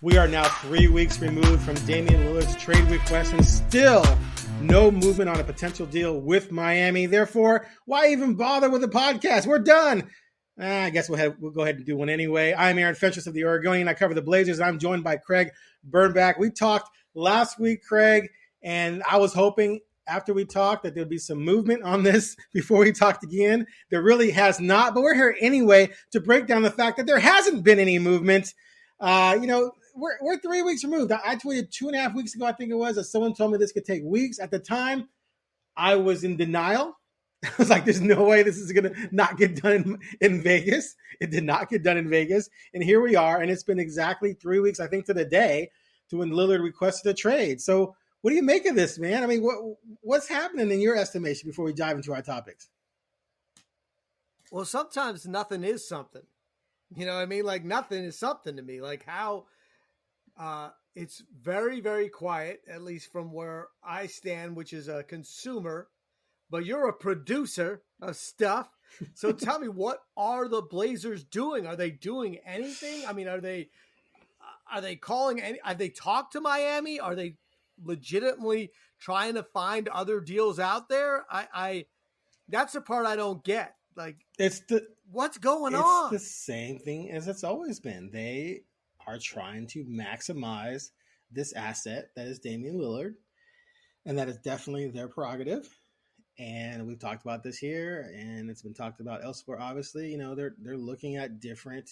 We are now 3 weeks removed from Damian Lillard's trade request and still no movement on a potential deal with Miami. Therefore, why even bother with the podcast? We're done. I guess we'll go ahead and do one anyway. I'm Aaron Fentress of the Oregonian. I cover the Blazers. I'm joined by Craig Birnbach. We talked last week, Craig, and I was hoping after we talked that there'd be some movement on this before we talked again. There really has not, but we're here anyway to break down the fact that there hasn't been any movement. We're 3 weeks removed. I tweeted 2.5 weeks ago, I think it was, that someone told me this could take weeks. At the time, I was in denial. I was like, there's no way this is going to not get done in Vegas. It did not get done in Vegas. And here we are. And it's been exactly 3 weeks, I think, to the day to when Lillard requested a trade. So what do you make of this, man? I mean, what's happening in your estimation before we dive into our topics? Well, sometimes nothing is something. You know what I mean? Like nothing is something to me. Like how it's very, very quiet, at least from where I stand, which is a consumer, but you're a producer of stuff. So tell me, what are the Blazers doing? Are they doing anything? I mean, are they calling any, have they talked to Miami? Are they legitimately trying to find other deals out there? I that's the part I don't get. Like what's going on? It's the same thing as it's always been. They are trying to maximize this asset that is Damian Lillard, and that is definitely their prerogative. And we've talked about this here, and it's been talked about elsewhere. Obviously, you know, they're looking at different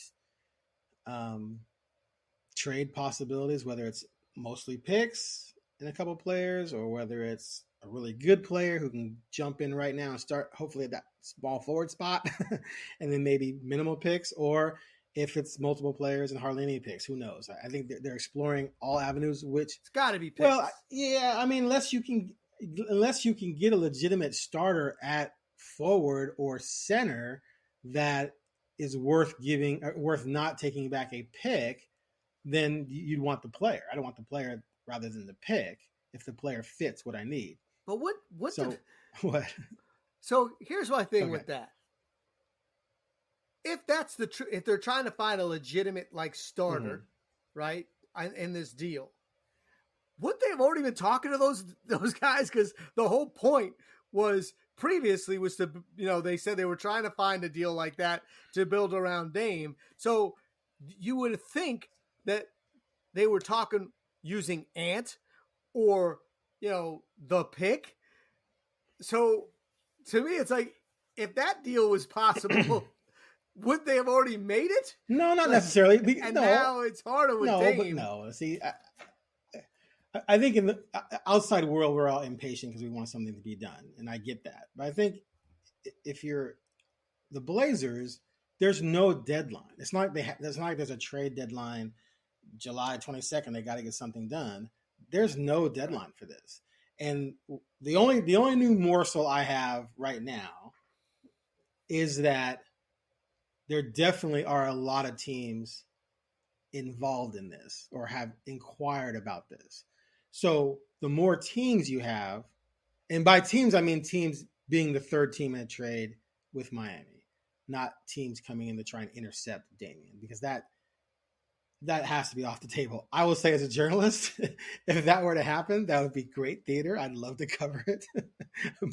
trade possibilities, whether it's mostly picks in a couple players, or whether it's a really good player who can jump in right now and start hopefully at that small forward spot, and then maybe minimal picks, or if it's multiple players and hardly any picks, who knows? I think they're exploring all avenues, which it's got to be picks. Well, yeah, I mean, unless you can get a legitimate starter at forward or center that is worth not taking back a pick, then you'd want the player. I don't want the player rather than the pick if the player fits what I need. But what? What? So here's my thing with that. If that's if they're trying to find a legitimate starter, right, in this deal, would they have already been talking to those guys? Because the whole point was previously was to, they said they were trying to find a deal like that to build around Dame. So you would think that they were talking using Ant or, the pick. So to me, it's like, if that deal was possible, would they have already made it? No, not necessarily. Now it's harder with Dame. But no. See, I think in the outside world, we're all impatient because we want something to be done, and I get that. But I think if you're the Blazers, there's no deadline. It's not like there's a trade deadline, July 22nd. They got to get something done. There's no deadline for this, and the only new morsel I have right now is that there definitely are a lot of teams involved in this or have inquired about this. So the more teams you have, and by teams, I mean teams being the third team in a trade with Miami, not teams coming in to try and intercept Damian, because that has to be off the table. I will say, as a journalist, if that were to happen, that would be great theater. I'd love to cover it.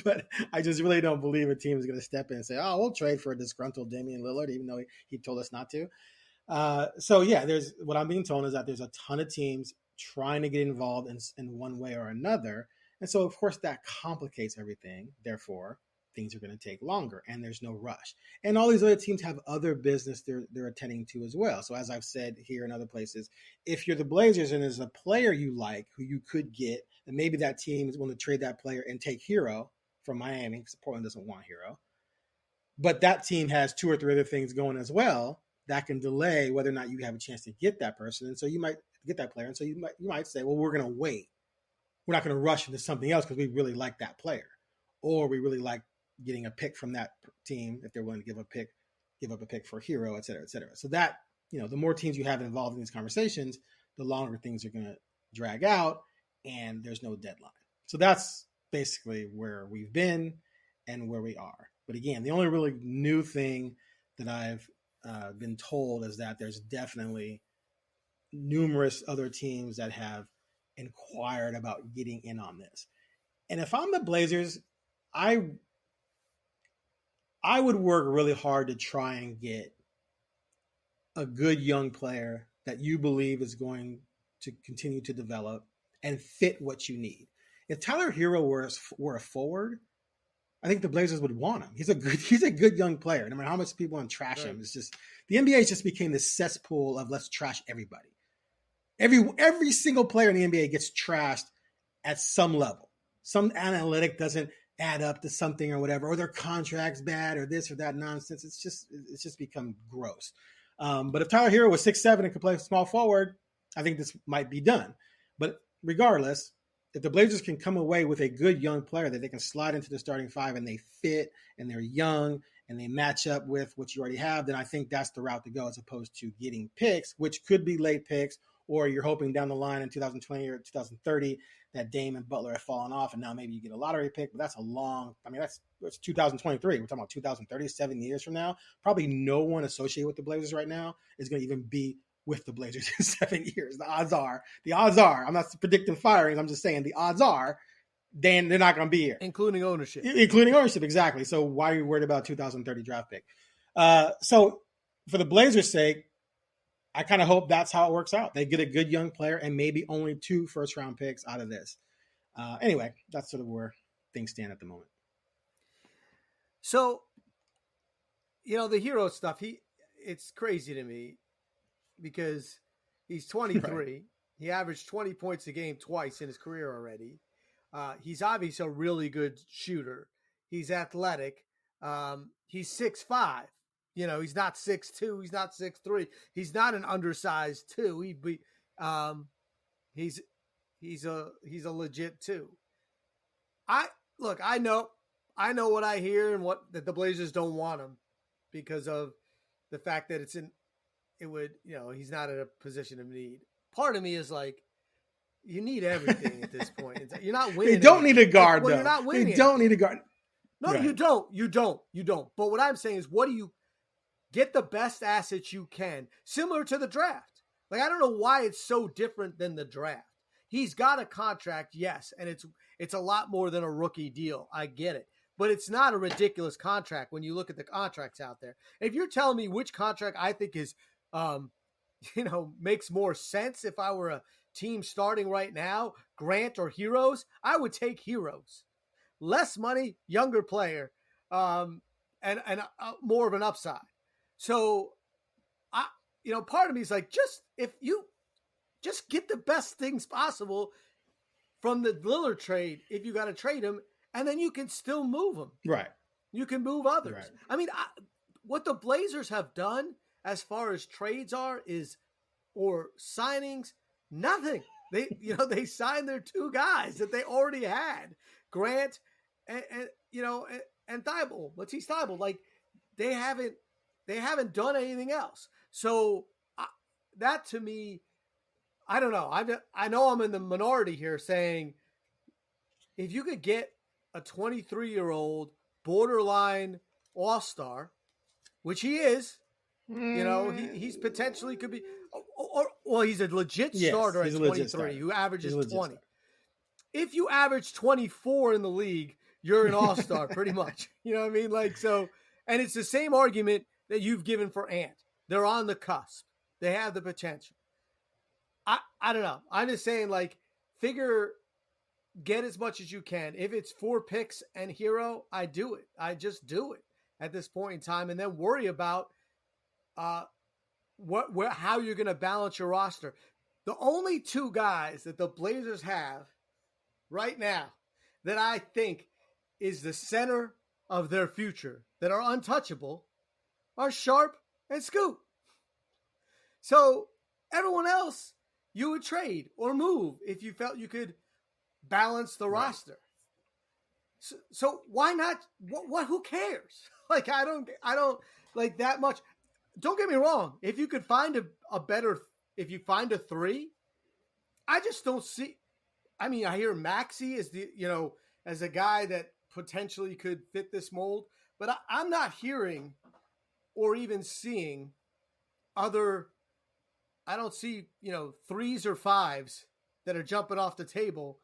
But I just really don't believe a team is going to step in and say, oh, we'll trade for a disgruntled Damian Lillard, even though he told us not to. There's what I'm being told is that there's a ton of teams trying to get involved in one way or another. And so, of course, that complicates everything. Therefore, things are going to take longer, and there's no rush. And all these other teams have other business they're attending to as well. So as I've said here and other places, if you're the Blazers and there's a player you like who you could get, and maybe that team is willing to trade that player and take Hero from Miami, because Portland doesn't want Hero, but that team has two or three other things going as well, that can delay whether or not you have a chance to get that person. And so you might get that player. And so you might say, well, we're going to wait. We're not going to rush into something else because we really like that player, or we really like getting a pick from that team if they're willing to give up a pick for Hero, et cetera, et cetera. So that, the more teams you have involved in these conversations, the longer things are going to drag out, and there's no deadline. So that's basically where we've been and where we are. But again, the only really new thing that I've been told is that there's definitely numerous other teams that have inquired about getting in on this. And if I'm the Blazers, I would work really hard to try and get a good young player that you believe is going to continue to develop and fit what you need. If Tyler Hero were a forward, I think the Blazers would want him. He's a good young player. No matter how much people want to trash him, it's just the NBA just became this cesspool of let's trash everybody. Every single player in the NBA gets trashed at some level. Some analytic doesn't add up to something or whatever, or their contract's bad or this or that nonsense. It's just become gross. But if Tyler Hero was 6'7" and could play small forward, I think this might be done. But regardless, if the Blazers can come away with a good young player that they can slide into the starting five and they fit and they're young and they match up with what you already have, then I think that's the route to go as opposed to getting picks, which could be late picks, or you're hoping down the line in 2020 or 2030 that Dame and Butler have fallen off and now maybe you get a lottery pick, but that's that's 2023. We're talking about 2030, 7 years from now. Probably no one associated with the Blazers right now is going to even be with the Blazers in 7 years. The odds are, I'm not predicting firings. I'm just saying the odds are, they're not going to be here. Including ownership, exactly. So why are you worried about 2030 draft pick? So for the Blazers' sake, I kind of hope that's how it works out. They get a good young player and maybe only 2 first-round picks out of this. Anyway, that's sort of where things stand at the moment. So, the Hero stuff, it's crazy to me because he's 23. Right. He averaged 20 points a game twice in his career already. He's obviously a really good shooter. He's athletic. He's 6'5". He's not 6'2". He's not 6'3". He's not an undersized 2. He's a legit 2. I know what I hear and that the Blazers don't want him because of the fact that he's not in a position of need. Part of me is like, you need everything at this point. You're not winning. They don't need a guard, though. You're not winning. They don't need a guard. No, right. You don't. But what I'm saying is, what do you get the best assets you can, similar to the draft? Like, I don't know why it's so different than the draft. He's got a contract, yes, and it's a lot more than a rookie deal. I get it. But it's not a ridiculous contract when you look at the contracts out there. If you're telling me which contract I think is, makes more sense if I were a team starting right now, Grant or Heroes, I would take Heroes. Less money, younger player, and more of an upside. So, part of me is like, if you just get the best things possible from the Lillard trade, if you got to trade him, and then you can still move him. Right. You can move others. Right. I mean, what the Blazers have done as far as trades or signings, nothing. They signed their 2 guys that they already had, Grant and Thibault, Matisse Thybulle. Like, they haven't done anything else. So that to me, I don't know. I know I'm in the minority here saying if you could get a 23-year-old borderline all-star, which he is, he's potentially could be, or he's a legit starter at 23 who averages 20. If you average 24 in the league, you're an all-star pretty much. You know what I mean? Like, so, and it's the same argument that you've given for Ant. They're on the cusp. They have the potential. I don't know. I'm just saying, like, get as much as you can. If it's 4 picks and Hero, I do it. I just do it at this point in time, and then worry about how you're going to balance your roster. The only 2 guys that the Blazers have right now that I think is the center of their future that are untouchable are Sharp and Scoot. So everyone else you would trade or move if you felt you could balance the roster. So why not? What? Who cares? Like, I don't like that much. Don't get me wrong. If you could find if you find a 3, I just don't see. I mean, I hear Maxey as as a guy that potentially could fit this mold, but I'm not hearing or even seeing other I don't see, threes or fives that are jumping off the table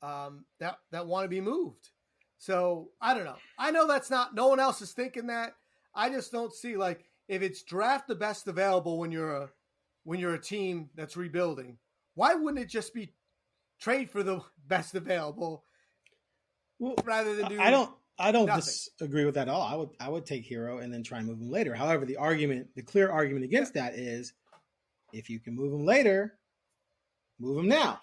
that want to be moved. So I don't know. I know that's not, no one else is thinking that. I just don't see, like, if it's draft the best available when you're a team that's rebuilding, why wouldn't it just be trade for the best available rather than do I don't nothing. disagree with that at all. I would take Hero and then try and move him later. However, the clear argument against that is if you can move him later, move him now.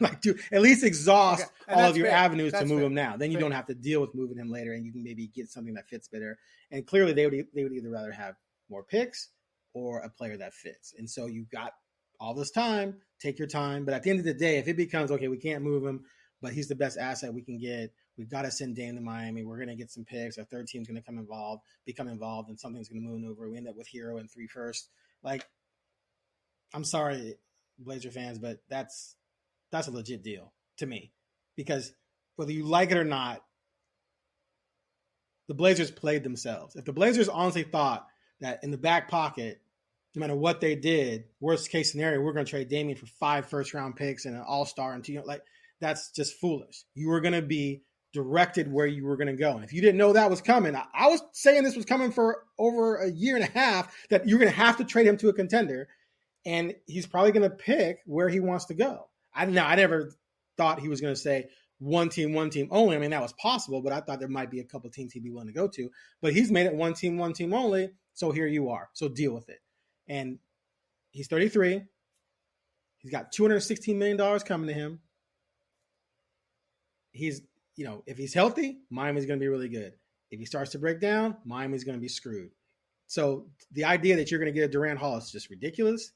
Like, to at least exhaust all of your avenues to move him now. Then you don't have to deal with moving him later, and you can maybe get something that fits better. And clearly, they would either rather have more picks or a player that fits. And so you got all this time. Take your time. But at the end of the day, if it becomes okay, we can't move him, but he's the best asset we can get. We've got to send Dame to Miami. We're going to get some picks. Our third team's going to become involved, and something's going to move over. We end up with Hero and 3 first. Like, I'm sorry, Blazer fans, but that's a legit deal to me, because whether you like it or not, the Blazers played themselves. If the Blazers honestly thought that in the back pocket, no matter what they did, worst case scenario, we're going to trade Damian for 5 first-round picks and an all-star and 2, like, that's just foolish. You were going to be directed where you were going to go. And if you didn't know that was coming, I was saying this was coming for over a year and a half, that you're going to have to trade him to a contender, and he's probably going to pick where he wants to go. I never thought he was going to say one team only. I mean, that was possible, but I thought there might be a couple of teams he'd be willing to go to. But he's made it one team only, so here you are. So deal with it. And he's 33. He's got $216 million coming to him. He's, if he's healthy, Miami's going to be really good. If he starts to break down, Miami's going to be screwed. So the idea that you're going to get a Durant Hall is just ridiculous.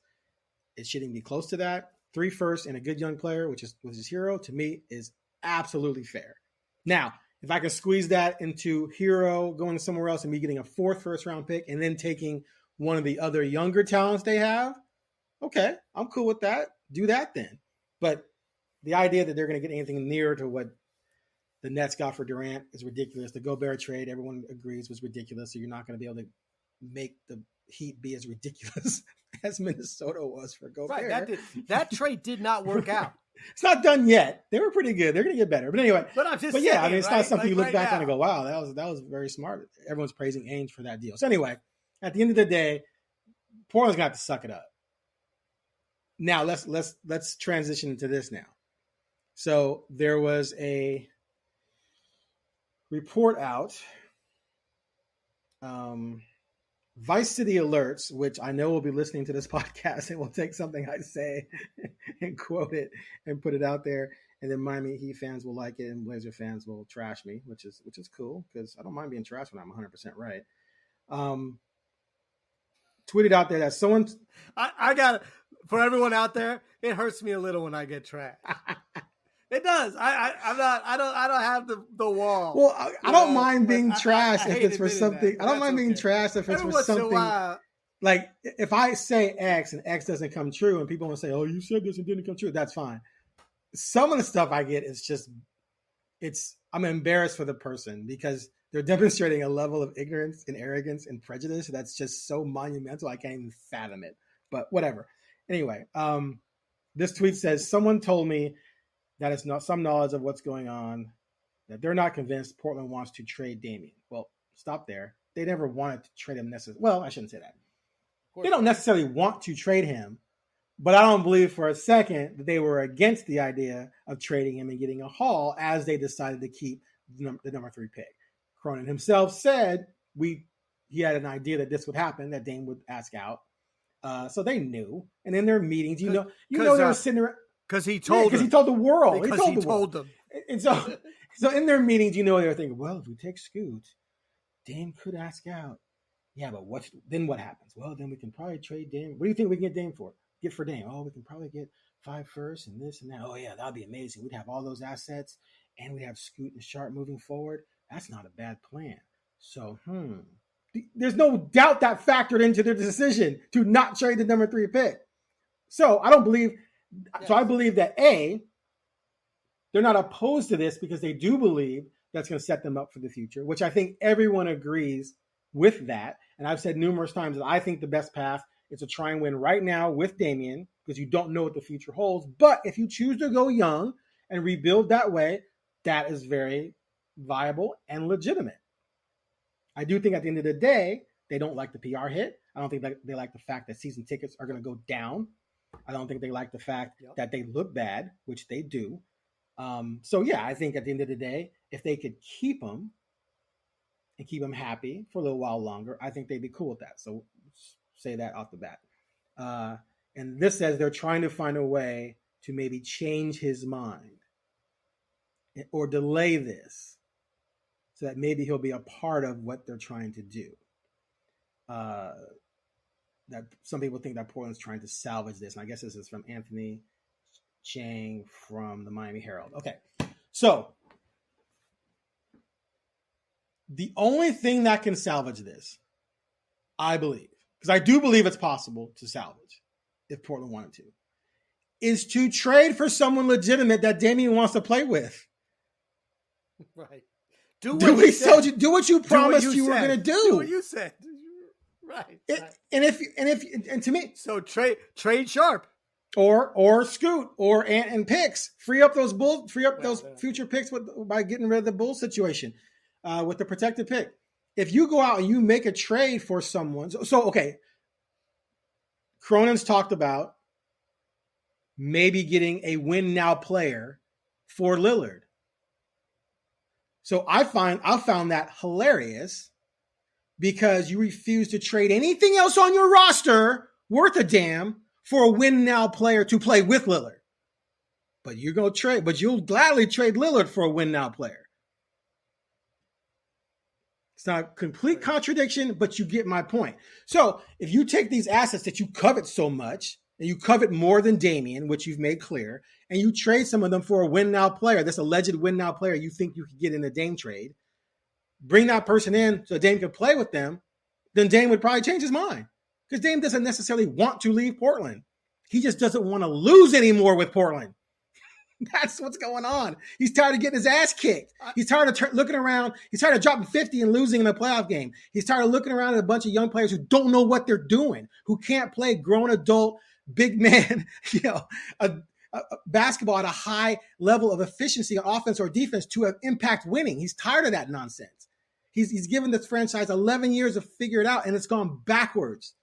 It shouldn't be close to that. 3 first and a good young player, which is Hero, to me is absolutely fair. Now, if I can squeeze that into Hero going somewhere else and me getting a 4th first-round pick and then taking one of the other younger talents they have, okay, I'm cool with that. Do that then. But the idea that they're going to get anything near to what the Nets got for Durant is ridiculous. The Gobert trade, everyone agrees, was ridiculous. So you're not going to be able to make the Heat be as ridiculous as Minnesota was for Gobert. Right, that trade did not work out. It's not done yet. They were pretty good. They're going to get better. But anyway, yeah, I mean, it's not something you look back on and go, wow, that was very smart. Everyone's praising Ainge for that deal. So anyway, at the end of the day, Portland's going to have to suck it up. Now let's transition into this now. So there was a report out, Vice City Alerts, which I know will be listening to this podcast and will take something I say and quote it and put it out there. And then Miami Heat fans will like it and Blazer fans will trash me, which is cool because I don't mind being trashed when I'm 100% right. Tweeted out there that someone, I got it. For everyone out there, it hurts me a little when I get trashed. It does. I don't have the wall. Well, I don't mind being trashed if it's for something. I don't mind being trashed if it's for something. Like if I say X and X doesn't come true, and people want to say, "Oh, you said this and didn't come true," that's fine. Some of the stuff I get is just, I'm embarrassed for the person because they're demonstrating a level of ignorance and arrogance and prejudice that's just so monumental. I can't even fathom it. But whatever. Anyway, this tweet says, someone told me that it's not some knowledge of what's going on, that they're not convinced Portland wants to trade Damian. Well, stop there. They never wanted to trade him necessarily. Well, I shouldn't say that. They don't necessarily want to trade him, but I don't believe for a second that they were against the idea of trading him and getting a haul as they decided to keep the number 3 pick. Cronin himself said he had an idea that this would happen, that Dame would ask out. So they knew. And in their meetings, they were sitting around. Because he told them. He told the world. Because he told them. And so in their meetings, they were thinking, well, if we take Scoot, Dame could ask out. Yeah, but then what happens? Well, then we can probably trade Dame. What do you think we can get for Dame? Oh, we can probably get 5 firsts and this and that. Oh, yeah, that would be amazing. We'd have all those assets, and we'd have Scoot and Sharp moving forward. That's not a bad plan. So, there's no doubt that factored into their decision to not trade the number 3 pick. So I believe that A, they're not opposed to this because they do believe that's going to set them up for the future, which I think everyone agrees with that. And I've said numerous times that I think the best path It's a try and win right now with Damian because you don't know what the future holds. But if you choose to go young and rebuild that way, that is very viable and legitimate. I do think at the end of the day, they don't like the PR hit. I don't think they like the fact that season tickets are going to go down. I don't think they like the fact that they look bad, which they do. So, yeah, I think at the end of the day, if they could keep them and keep them happy for a little while longer, I think they'd be cool with that. So, say that off the bat. And this says they're trying to find a way to maybe change his mind or delay this so that maybe he'll be a part of what they're trying to do. That some people think that Portland's trying to salvage this. And I guess this is from Anthony Chang from the Miami Herald. Okay. So the only thing that can salvage this, I believe, because I do believe it's possible to salvage if Portland wanted to, is to trade for someone legitimate that Damian wants to play with. Right. Do what you promised you were going to do. Do what you said. Right. And to me, so trade Sharp or Scoot and picks. Free up those future picks by getting rid of the Bull situation with the protected pick. If you go out and you make a trade for someone, so okay, Cronin's talked about maybe getting a win now player for Lillard. So I found that hilarious because you refuse to trade anything else on your roster worth a damn for a win now player to play with Lillard. But you'll gladly trade Lillard for a win now player. It's not a complete contradiction, but you get my point. So if you take these assets that you covet so much, and you covet more than Damian, which you've made clear, and you trade some of them for a win now player, this alleged win now player you think you could get in a Dame trade, bring that person in so Dame could play with them, then Dame would probably change his mind. Because Dame doesn't necessarily want to leave Portland. He just doesn't want to lose anymore with Portland. That's what's going on. He's tired of getting his ass kicked. He's tired of looking around. He's tired of dropping 50 and losing in a playoff game. He's tired of looking around at a bunch of young players who don't know what they're doing, who can't play grown adult, big man, a basketball at a high level of efficiency on offense or defense to impact winning. He's tired of that nonsense. He's given this franchise 11 years to figure it out, and it's gone backwards.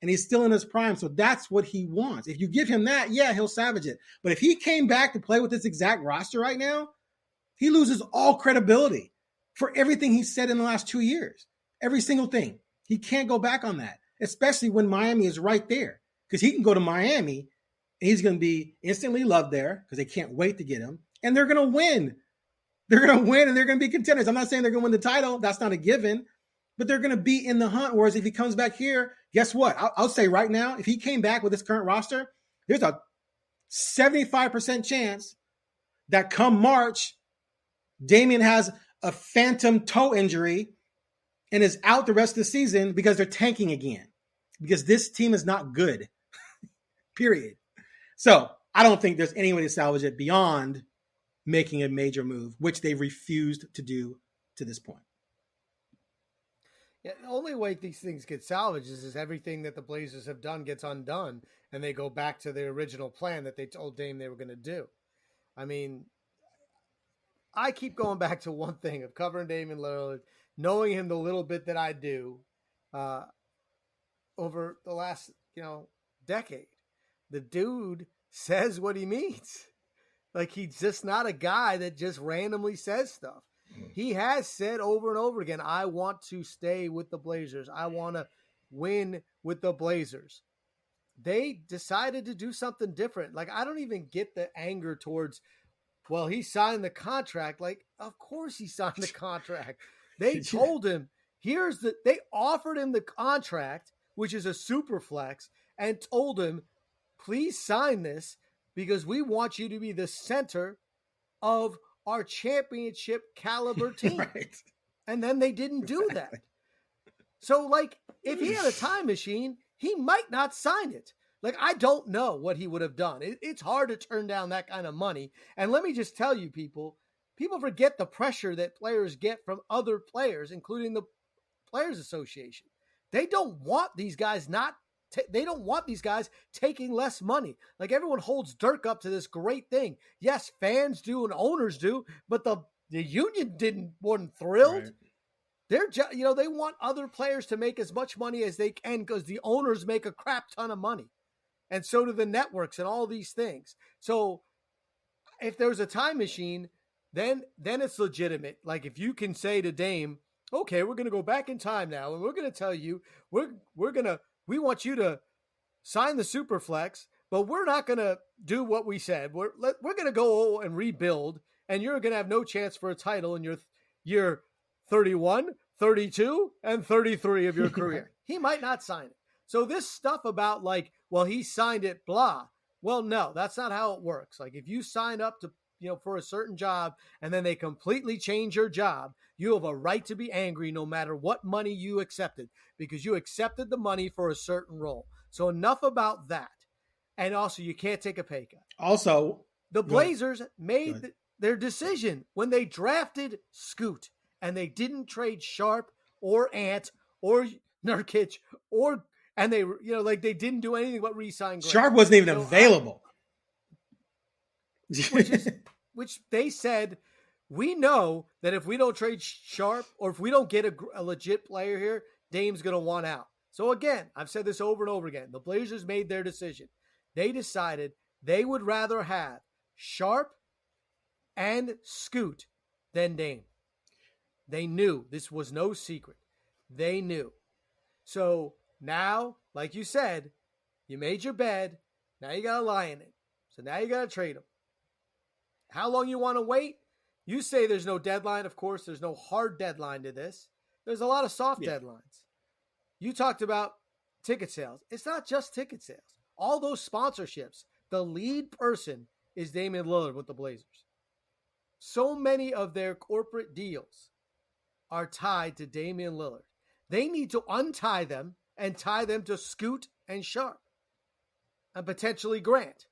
And he's still in his prime, so that's what he wants. If you give him that, yeah, he'll savage it. But if he came back to play with this exact roster right now, he loses all credibility for everything he said in the last 2 years. Every single thing. He can't go back on that, especially when Miami is right there. Because he can go to Miami, and he's going to be instantly loved there because they can't wait to get him. And they're going to win. They're going to win, and they're going to be contenders. I'm not saying they're going to win the title. That's not a given. But they're going to be in the hunt. Whereas if he comes back here, guess what? I'll say right now, if he came back with his current roster, there's a 75% chance that come March, Damian has a phantom toe injury and is out the rest of the season because they're tanking again. Because this team is not good. Period. So I don't think there's any way to salvage it beyond making a major move, which they refused to do to this point. Yeah, the only way these things get salvaged is everything that the Blazers have done gets undone, and they go back to their original plan that they told Dame they were going to do. I mean, I keep going back to one thing of covering Damian Lillard, knowing him the little bit that I do over the last, decade. The dude says what he means. Like, he's just not a guy that just randomly says stuff. He has said over and over again, I want to stay with the Blazers. I want to win with the Blazers. They decided to do something different. Like, I don't even get the anger towards, well, he signed the contract. Like, of course he signed the contract. They told him, they offered him the contract, which is a super flex, and told him, please sign this because we want you to be the center of our championship caliber team. Right. And then they didn't do that. So, like, if he had a time machine, he might not sign it. Like, I don't know what he would have done. It's hard to turn down that kind of money. And let me just tell you, people forget the pressure that players get from other players, including the Players Association. They don't want these guys not they don't want these guys taking less money. Like everyone holds Dirk up to this great thing. Yes, fans do and owners do, but the union wasn't thrilled. Right. They want other players to make as much money as they can because the owners make a crap ton of money. And so do the networks and all these things. So if there's a time machine, then it's legitimate. Like if you can say to Dame, okay, we're going to go back in time now, and we're going to tell you we want you to sign the Superflex, but we're not going to do what we said. We're going to go and rebuild, and you're going to have no chance for a title in your year 31, 32, and 33 of your career. He might not sign it. So this stuff about like, well, he signed it, blah. Well, no, that's not how it works. Like if you sign up to, for a certain job and then they completely change your job, you have a right to be angry no matter what money you accepted because you accepted the money for a certain role. So enough about that. And also you can't take a pay cut. Also, the Blazers made their decision when they drafted Scoot and they didn't trade Sharp or Ant or Nurkic and they, they didn't do anything but re-sign Grant. Sharp wasn't even available. Which they said, we know that if we don't trade Sharp or if we don't get a legit player here, Dame's going to want out. So again, I've said this over and over again. The Blazers made their decision. They decided they would rather have Sharp and Scoot than Dame. They knew this was no secret. They knew. So now, like you said, you made your bed. Now you got to lie in it. So now you got to trade them. How long you want to wait? You say there's no deadline. Of course, there's no hard deadline to this. There's a lot of soft deadlines. You talked about ticket sales. It's not just ticket sales. All those sponsorships. The lead person is Damian Lillard with the Blazers. So many of their corporate deals are tied to Damian Lillard. They need to untie them and tie them to Scoot and Sharp and potentially Grant.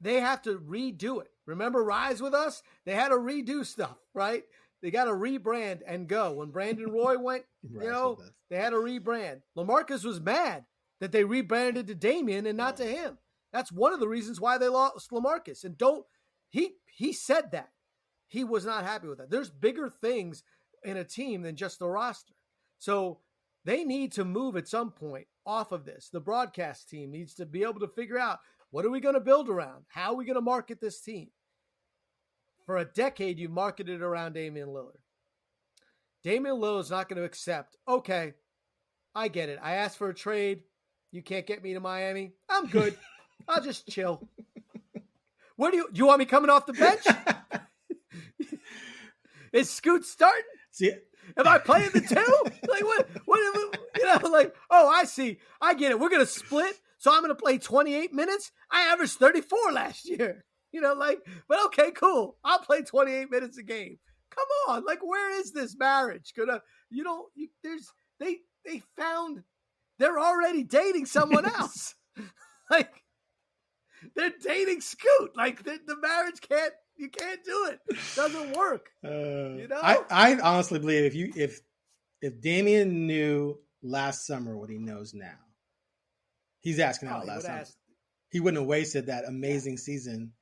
They have to redo it. Remember Rise With Us? They had to redo stuff, right? They got to rebrand and go. When Brandon Roy went, they had to rebrand. LaMarcus was mad that they rebranded to Damian and not to him. That's one of the reasons why they lost LaMarcus. And he said that. He was not happy with that. There's bigger things in a team than just the roster. So they need to move at some point off of this. The broadcast team needs to be able to figure out, what are we going to build around? How are we going to market this team? For a decade, you marketed around Damian Lillard. Damian Lillard's not going to accept, okay, I get it. I asked for a trade. You can't get me to Miami. I'm good. I'll just chill. Where do you want me coming off the bench? Is Scoot starting? See, am I playing the two? Like what, oh, I see. I get it. We're going to split. So I'm going to play 28 minutes. I averaged 34 last year. But okay, cool. I'll play 28 minutes a game. Come on. Where is this marriage? They found they're already dating someone else. They're dating Scoot. The marriage you can't do it. It doesn't work. I honestly believe if Damian knew last summer what he knows now, he's asking out last summer. He wouldn't have wasted that amazing season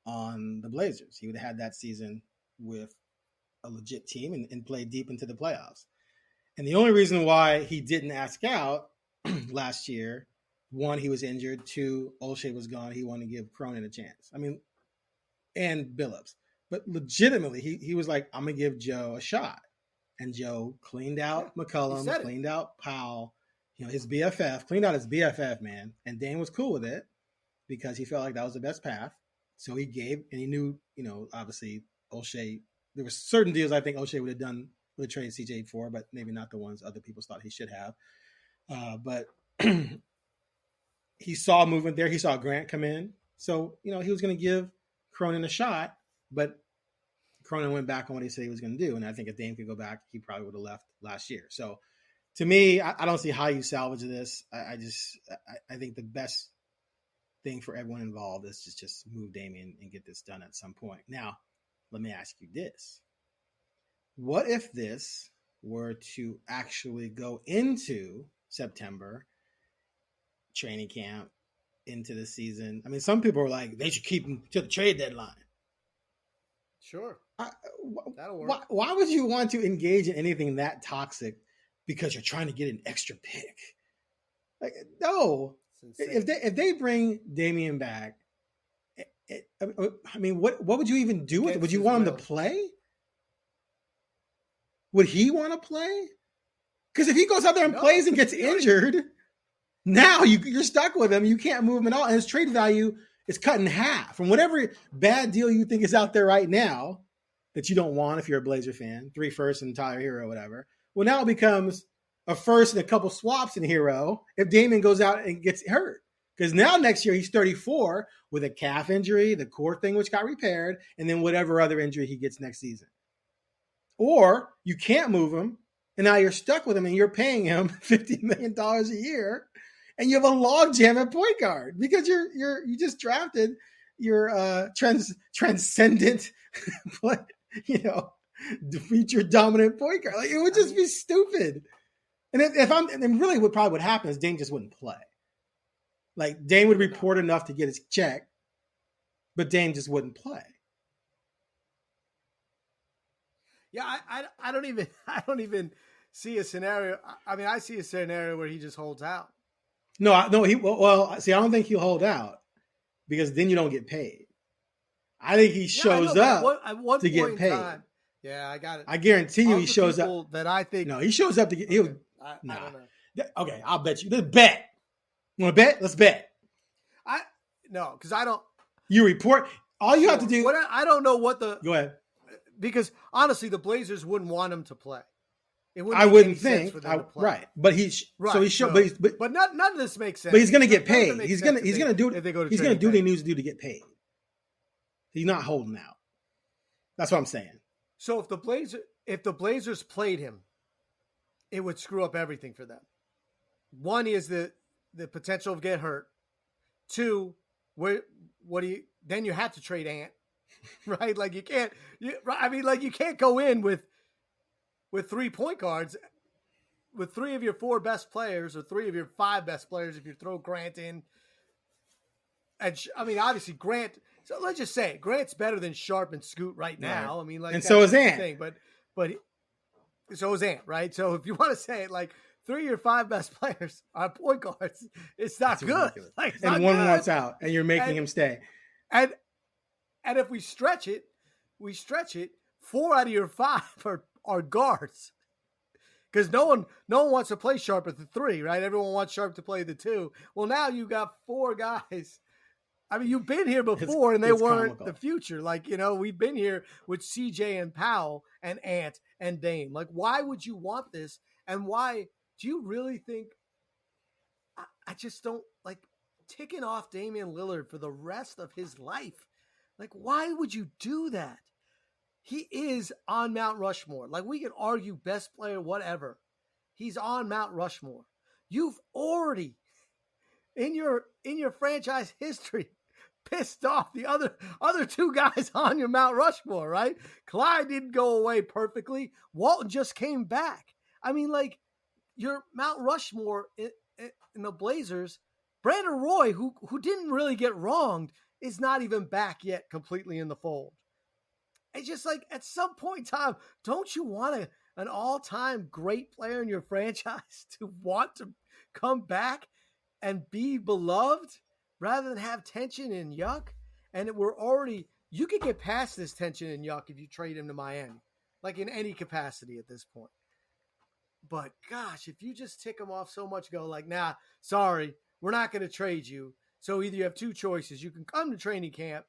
on the Blazers. He would have had that season with a legit team and played deep into the playoffs. And the only reason why he didn't ask out last year, one, he was injured. Two, Olshey was gone. He wanted to give Cronin a chance. And Billups. But legitimately, he was like, I'm going to give Joe a shot. And Joe cleaned out McCollum, cleaned out Powell, his BFF, cleaned out his BFF, man. And Dame was cool with it because he felt like that was the best path. So he gave, and he knew, obviously Olshey, there were certain deals I think Olshey would have done with a trade CJ for, but maybe not the ones other people thought he should have. But he saw movement there. He saw Grant come in. So, he was going to give Cronin a shot, but Cronin went back on what he said he was going to do. And I think if Dame could go back, he probably would have left last year. So to me, I don't see how you salvage this. I think the best thing for everyone involved is just move Damian and get this done at some point. Now, let me ask you this. What if this were to actually go into September training camp into the season. I mean, some people are like, they should keep him to the trade deadline. Sure. That'll work. Why would you want to engage in anything that toxic because you're trying to get an extra pick? Like, no. If they bring Damian back, I mean, what would you even do with it? Would you want him to play? Would he want to play? Because if he goes out there and plays and gets injured, now you're stuck with him. You can't move him at all. And his trade value is cut in half from whatever bad deal you think is out there right now that you don't want if you're a Blazer fan. 3 firsts and Tyler Hero, whatever. Well, now it becomes a first and a couple swaps in Hero if Damian goes out and gets hurt. Because now next year he's 34 with a calf injury, the core thing which got repaired, and then whatever other injury he gets next season. Or you can't move him, and now you're stuck with him, and you're paying him $50 million a year, and you have a logjam at point guard because you just drafted your transcendent, feature dominant point guard. Like, it would just be stupid. And and really what probably would happen is Dame just wouldn't play. Like, Dame would report enough to get his check, but Dame just wouldn't play. Yeah, I don't even see a scenario. I mean, I see a scenario where he just holds out. No, I don't think he'll hold out because then you don't get paid. I think he shows up to get paid. Yeah, I got it. I guarantee you he shows up. That I think. No, he shows up to get. I don't know. Okay, I'll bet you. Let's bet. You want to bet? Let's bet. Because I don't. You report. All you have to do. I don't know what the. Go ahead. Because honestly, the Blazers wouldn't want him to play. I wouldn't think. Right, but right. So he should. But none of this makes sense. But he's going to get paid. He's going to do. He's going to do what he needs to do to get paid. He's not holding out. That's what I'm saying. So if the Blazers played him, it would screw up everything for them. One is the potential of get hurt. 2, then you have to trade Ant, right? Like you can't go in with 3 point guards, with 3 of your 4 best players or 3 of your 5 best players if you throw Grant in. And obviously Grant. So let's just say Grant's better than Sharp and Scoot right now. Right. And so is Ant. Thing, but so is Ant, right? So if you want to say it, like 3 of your 5 best players are point guards, it's not good. Like, it's and not one good. wants out, and you're making him stay. And if we stretch it, 4 out of your 5 are guards. Because no one wants to play Sharp at the 3, right? Everyone wants Sharp to play the 2. Well, now you got 4 guys. I mean, you've been here before, and they weren't the future. Like, we've been here with CJ and Powell and Ant and Dame. Like, why would you want this? And why do you really think? I just don't like ticking off Damian Lillard for the rest of his life. Like, why would you do that? He is on Mount Rushmore. Like, we could argue best player, whatever. He's on Mount Rushmore. You've already, in your franchise history, pissed off the other 2 guys on your Mount Rushmore, right? Clyde didn't go away perfectly. Walton just came back. I mean, like, your Mount Rushmore in the Blazers, Brandon Roy, who didn't really get wronged, is not even back yet completely in the fold. It's just like, at some point in time, don't you want an all-time great player in your franchise to want to come back and be beloved rather than have tension and yuck? And you could get past this tension and yuck if you trade him to Miami, like in any capacity at this point. But gosh, if you just tick him off so much, go like, nah, sorry, we're not going to trade you. So either you have 2 choices. You can come to training camp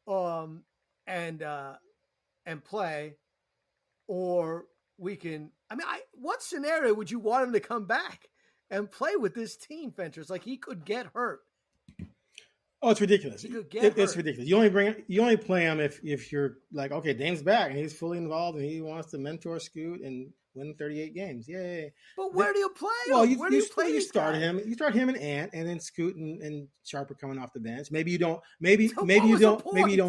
and play, or we can, what scenario would you want him to come back and play with this team, Fentress? Like, he could get hurt. Oh, it's ridiculous. He could get hurt. It's ridiculous. You only play him if you're like, okay, Dame's back and he's fully involved and he wants to mentor Scoot and win 38 games. Yay. But where do you play him? Well, you start him. You start him and Ant, and then Scoot and Sharp are coming off the bench. Maybe you don't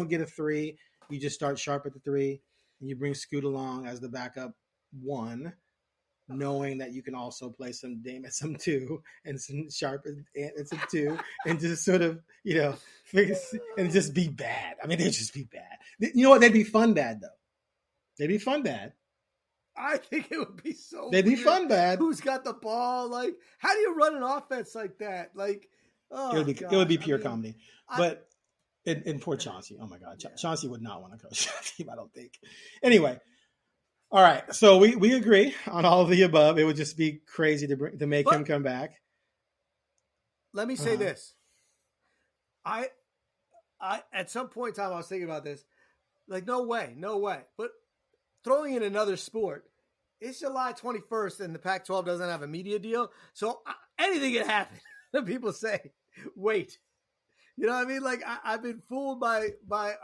get a 3. You just start Sharp at the 3 and you bring Scoot along as the backup 1. knowing that you can also play some Dame at some 2 and some Sharp at some 2 and just sort of, fix and just be bad. I mean, they'd just be bad. You know what? They'd be fun bad, though. They'd be fun bad. I think it would be so They'd be weird. fun bad. Who's got the ball? Like, how do you run an offense like that? Like, it would be pure comedy. But and poor Chauncey. Oh my God, Chauncey would not want to coach that team, I don't think. Anyway, all right. So we agree on all of the above. It would just be crazy to make him come back. Let me say this. I at some point in time I was thinking about this. Like, no way. But throwing in another sport, it's July 21st and the Pac-12 doesn't have a media deal. So anything can happen. People say, wait. You know what I mean? Like, I've been fooled by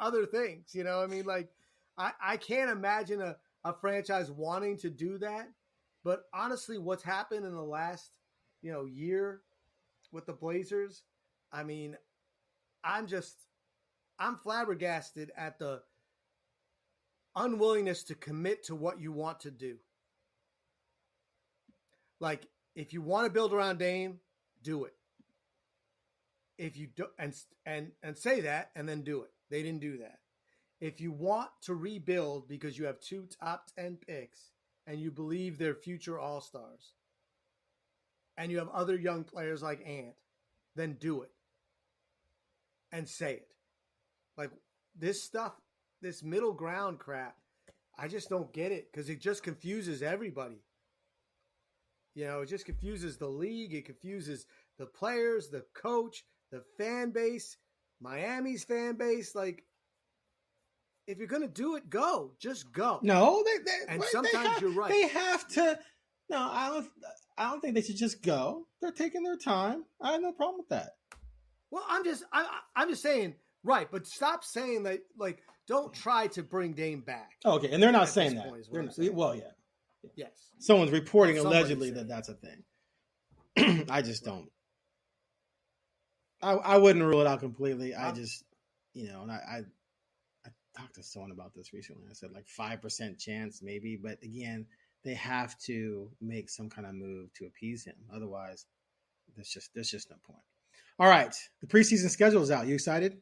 other things. You know what I mean? Like, I can't imagine a franchise wanting to do that. But honestly, what's happened in the last, year with the Blazers, I mean, I'm flabbergasted at the unwillingness to commit to what you want to do. Like, if you want to build around Dame, do it. If you do, and say that and then do it. They didn't do that. If you want to rebuild because you have 2 top 10 picks and you believe they're future all-stars and you have other young players like Ant, then do it. And say it. Like, this stuff, this middle ground crap, I just don't get it because it just confuses everybody. It just confuses the league. It confuses the players, the coach, the fan base, Miami's fan base. Like, if you're going to do it, go. Just go. No, sometimes you're right. They have to. No, I don't think they should just go. They're taking their time. I have no problem with that. Well, I'm just saying, right, but stop saying that, like, don't try to bring Dame back. Okay, and they're not saying that. They're not, well, yeah. Yes. Someone's reporting allegedly that that's a thing. I just don't. I wouldn't rule it out completely. I just, and I talked to someone about this recently. I said like 5% chance maybe, but again, they have to make some kind of move to appease him. Otherwise, there's just no point. All right, the preseason schedule is out. You excited?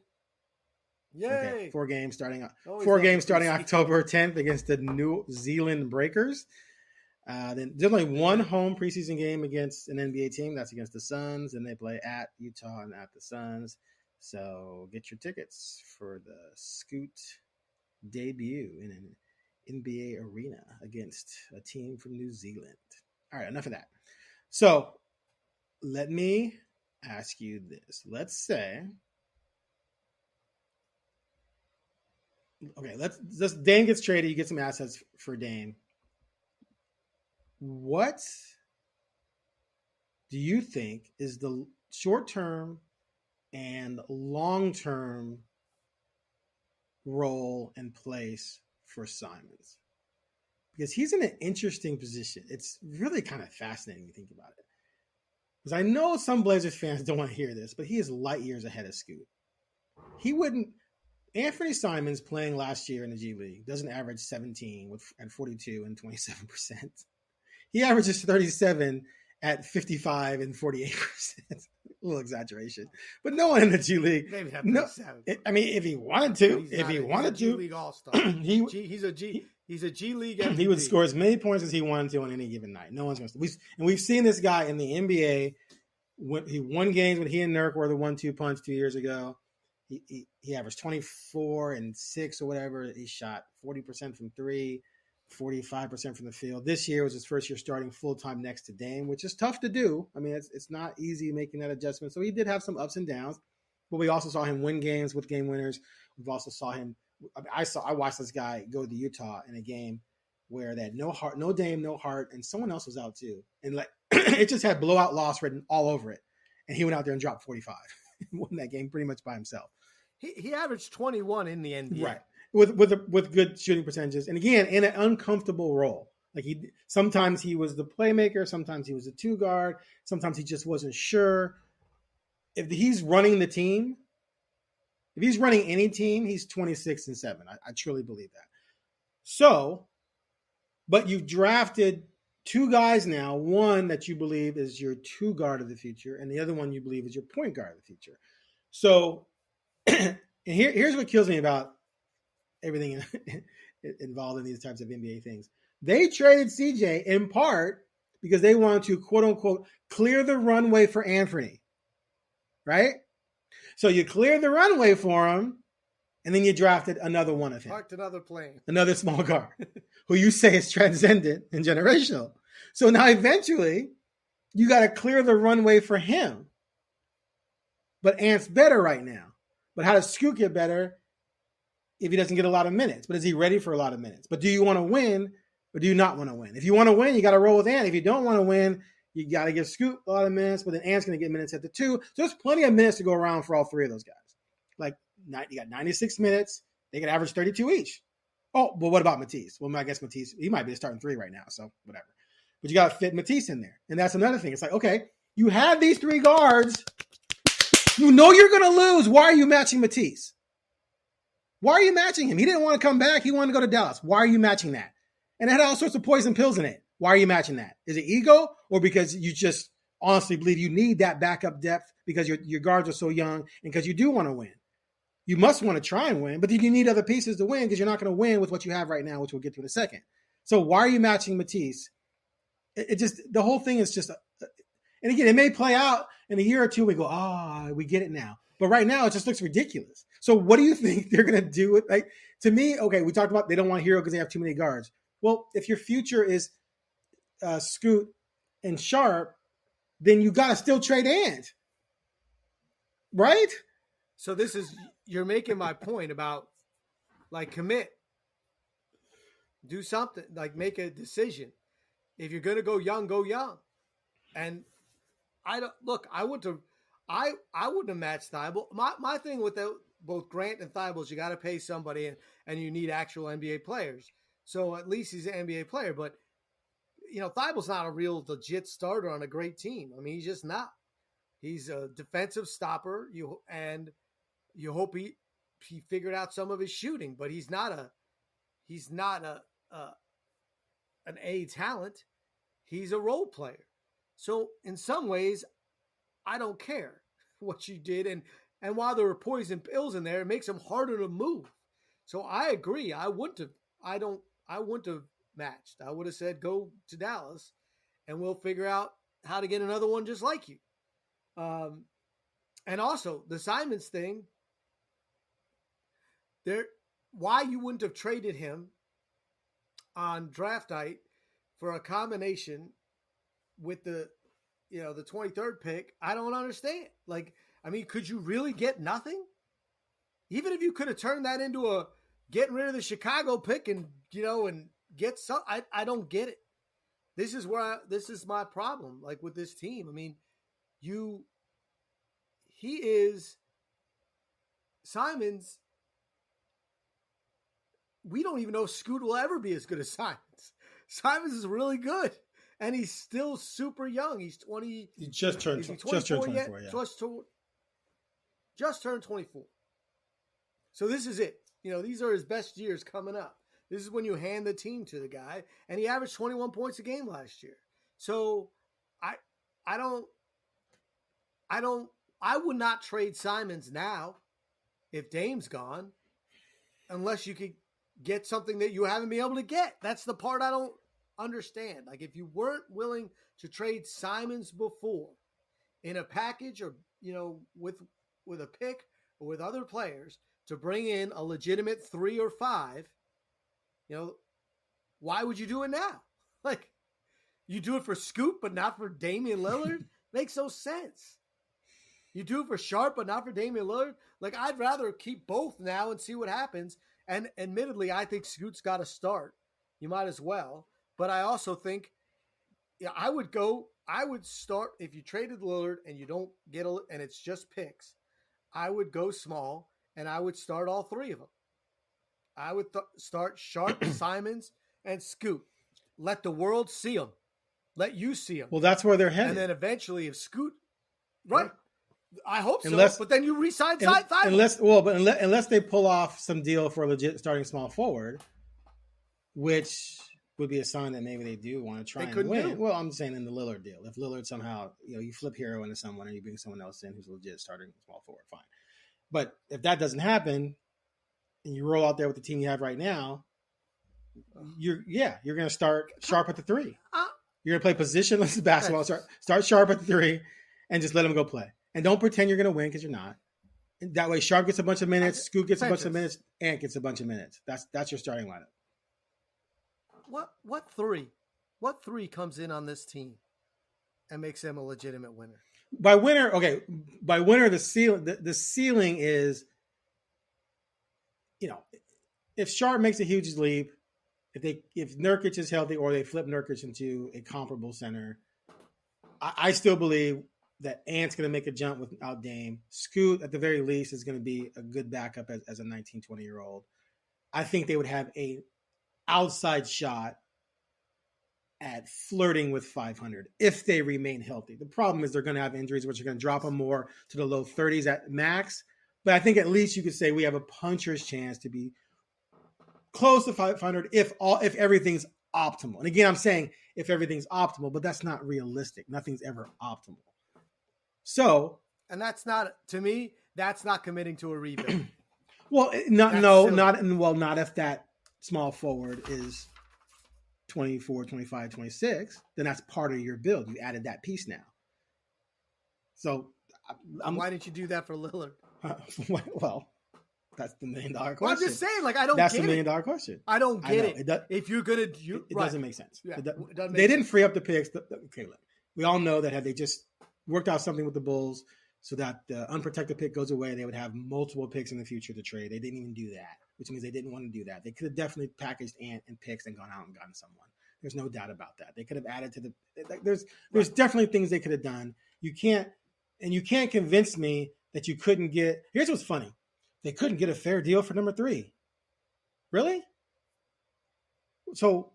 Yay! Okay, 4 games starting October 10th against the New Zealand Breakers. Then there's only one home preseason game against an NBA team. That's against the Suns, and they play at Utah and at the Suns. So get your tickets for the Scoot debut in an NBA arena against a team from New Zealand. All right, enough of that. So let me ask you this. Let's say, okay, Dame gets traded. You get some assets for Dame. What do you think is the short-term and long-term role and place for Simons? Because he's in an interesting position. It's really kind of fascinating when you think about it. Because I know some Blazers fans don't want to hear this, but he is light years ahead of Scoot. Anfernee Simons playing last year in the G League doesn't average 17 at 42 and 27%. He averages 37 at 55 and 48%. A little exaggeration, but no one in the G League. Maybe not 37. I mean, if he wanted to, he's a G League All-Star. He's a G League MVP. He would score as many points as he wanted to on any given night. No one's going to. And we've seen this guy in the NBA. When he won games when he and Nurk were the 1-2 punch 2 years ago. He averaged 24 and 6 or whatever. He shot 40% from 3. 45% from the field. This year was his first year starting full-time next to Dame, which is tough to do. I mean, it's not easy making that adjustment. So he did have some ups and downs, but we also saw him win games with game winners. We've also saw him. I watched this guy go to Utah in a game where they had no heart, no Dame, no heart, and someone else was out too. And like it just had blowout loss written all over it. And he went out there and dropped 45 and won that game pretty much by himself. He averaged 21 in the NBA. Right. With good shooting percentages, and again in an uncomfortable role. Like sometimes he was the playmaker, sometimes he was a 2 guard, sometimes he just wasn't sure. If he's running the team, if he's running any team, he's 26-7. I truly believe that. So, but you've drafted two guys now, one that you believe is your two guard of the future, and the other one you believe is your point guard of the future. So and here's what kills me about everything involved in these types of NBA things. They traded CJ in part because they wanted to, quote unquote, clear the runway for Anfernee, right? So you cleared the runway for him, and then you drafted another one of him. Parked another plane. Another small guard who you say is transcendent and generational. So now eventually you got to clear the runway for him. But Ant's better right now. But how does Scoot get better if he doesn't get a lot of minutes? But is he ready for a lot of minutes? But do you want to win or do you not want to win? If you want to win, you got to roll with Ant. If you don't want to win, you got to give Scoot a lot of minutes, but then Ant's going to get minutes at the two. So there's plenty of minutes to go around for all three of those guys. Like, you got 96 minutes. They could average 32 each. Oh, but what about Matisse? Well, I guess Matisse, he might be starting three right now, so whatever. But you got to fit Matisse in there. And that's another thing. It's like, okay, you have these three guards. You know you're going to lose. Why are you matching Matisse? Why are you matching him? He didn't want to come back. He wanted to go to Dallas. Why are you matching that? And it had all sorts of poison pills in it. Why are you matching that? Is it ego or because you just honestly believe you need that backup depth because your guards are so young and because you do want to win? You must want to try and win, but then you need other pieces to win because you're not going to win with what you have right now, which we'll get to in a second. So why are you matching Matisse? It just, the whole thing is just, and again, it may play out in a year or two. We go, we get it now. But right now, it just looks ridiculous. So what do you think they're going to do with, like, to me, okay, we talked about they don't want Hero because they have too many guards. Well, if your future is Scoot and Sharp, then you got to still trade Ant. Right? So this is, you're making my point about, like, commit. Do something, like, make a decision. If you're going to go young, go young. And I wouldn't have matched Thibault. My thing with both Grant and Thibault is you got to pay somebody and you need actual NBA players. So at least he's an NBA player, but Thibault's not a real legit starter on a great team. I mean, he's just not. He's a defensive stopper. You hope he figured out some of his shooting, but he's not an A talent. He's a role player. So in some ways, I don't care what you did. And while there were poison pills in there, it makes him harder to move. So I agree. I wouldn't have matched. I would have said, go to Dallas and we'll figure out how to get another one just like you. And also the Simons thing, why you wouldn't have traded him on draft night for a combination with the 23rd pick, I don't understand. Like, I mean, could you really get nothing? Even if you could have turned that into a getting rid of the Chicago pick and get some, I don't get it. This is my problem, like, with this team. I mean, Simons, we don't even know if Scoot will ever be as good as Simons. Simons is really good, and he's still super young. He's 20. He just turned 24 yet? Yeah. Just turned 24. So this is it. These are his best years coming up. This is when you hand the team to the guy, and he averaged 21 points a game last year. So I would not trade Simons now if Dame's gone, unless you could get something that you haven't been able to get. That's the part I don't understand. Like, if you weren't willing to trade Simons before in a package or, with a pick or with other players to bring in a legitimate 3 or 5, why would you do it now? Like, you do it for Scoot, but not for Damian Lillard? Makes no sense. You do it for Sharp, but not for Damian Lillard? Like, I'd rather keep both now and see what happens. And admittedly, I think Scoot's got to start. You might as well. But I also think, I would start, if you traded Lillard and you don't get and it's just picks, I would go small and I would start all 3 of them. I would start Sharp, Simons, and Scoot. Let the world see them. Let you see them. Well, that's where they're headed. And then eventually, if Scoot, right? I hope so. But then you re-sign Thibault. Unless they pull off some deal for a legit starting small forward, which would be a sign that maybe they do want to try and couldn't win. do. Well, I'm saying in the Lillard deal, if Lillard somehow, you flip hero into someone and you bring someone else in who's legit starting small forward, fine. But if that doesn't happen, and you roll out there with the team you have right now, you're going to start Sharp at the 3. You're going to play positionless basketball. Start Sharp at the 3, and just let him go play. And don't pretend you're going to win because you're not. And that way, Sharp gets a bunch of minutes, Scoot gets a bunch of minutes, Ant gets a bunch of minutes. That's your starting lineup. What 3? What 3 comes in on this team and makes them a legitimate winner? By winner, the ceiling is, if Sharp makes a huge leap, if Nurkic is healthy or they flip Nurkic into a comparable center, I still believe that Ant's going to make a jump without Dame. Scoot, at the very least, is going to be a good backup as a 19, 20-year-old. I think they would have a outside shot at flirting with 500 if they remain healthy. The problem is they're going to have injuries, which are going to drop them more to the low 30s at max. But I think at least you could say we have a puncher's chance to be close to 500 if everything's optimal. And again, I'm saying if everything's optimal, but that's not realistic. Nothing's ever optimal. So, and that's not, to me, that's not committing to a rebuild. Not if that small forward is 24, 25, 26, then that's part of your build. You added that piece now. So, why didn't you do that for Lillard? Well, that's the $1 million question. Well, I'm just saying, I don't that's get it. That's the $1 million question. I don't get it. If you're going to... It doesn't make sense. Yeah, they didn't free up the picks. Okay, look. We all know that had they just worked out something with the Bulls so that the unprotected pick goes away, they would have multiple picks in the future to trade. They didn't even do that, which means they didn't want to do that. They could have definitely packaged Ant and picks and gone out and gotten someone. There's no doubt about that. They could have added to the – there's definitely things they could have done. You can't convince me that you couldn't get – here's what's funny. They couldn't get a fair deal for number 3. Really? So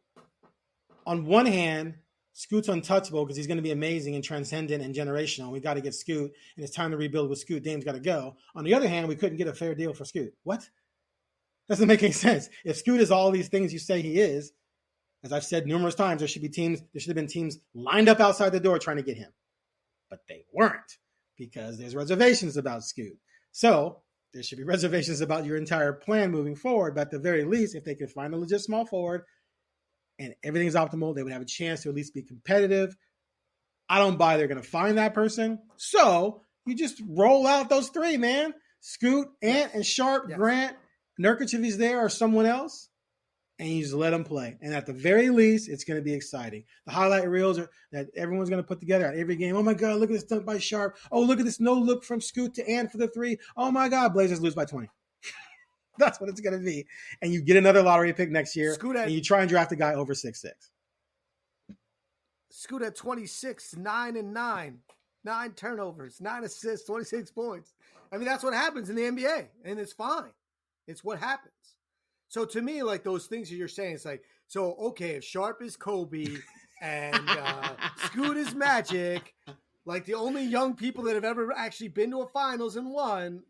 on one hand – Scoot's untouchable because he's going to be amazing and transcendent and generational. We got to get Scoot, and it's time to rebuild with Scoot. Dame's got to go. On the other hand, we couldn't get a fair deal for Scoot. What? Doesn't make any sense. If Scoot is all these things you say he is, as I've said numerous times, there should have been teams lined up outside the door trying to get him. But they weren't because there's reservations about Scoot. So there should be reservations about your entire plan moving forward. But at the very least, if they could find a legit small forward, and everything's optimal, they would have a chance to at least be competitive. I don't buy they're going to find that person. So you just roll out those 3, man. Scoot, Ant, and Sharp, Grant, Nurkic if he's there or someone else, and you just let them play. And at the very least, it's going to be exciting. The highlight reels are that everyone's going to put together at every game. Oh, my God, look at this dunk by Sharp. Oh, look at this no-look from Scoot to Ant for the 3. Oh, my God, Blazers lose by 20. That's what it's going to be. And you get another lottery pick next year, and you try and draft a guy over 6'6". Scoot at 26, 9-9, 9 turnovers, 9 assists, 26 points. I mean, that's what happens in the NBA, and it's fine. It's what happens. So to me, those things that you're saying, it's okay, if Sharp is Kobe and Scoot is Magic, the only young people that have ever actually been to a finals and won,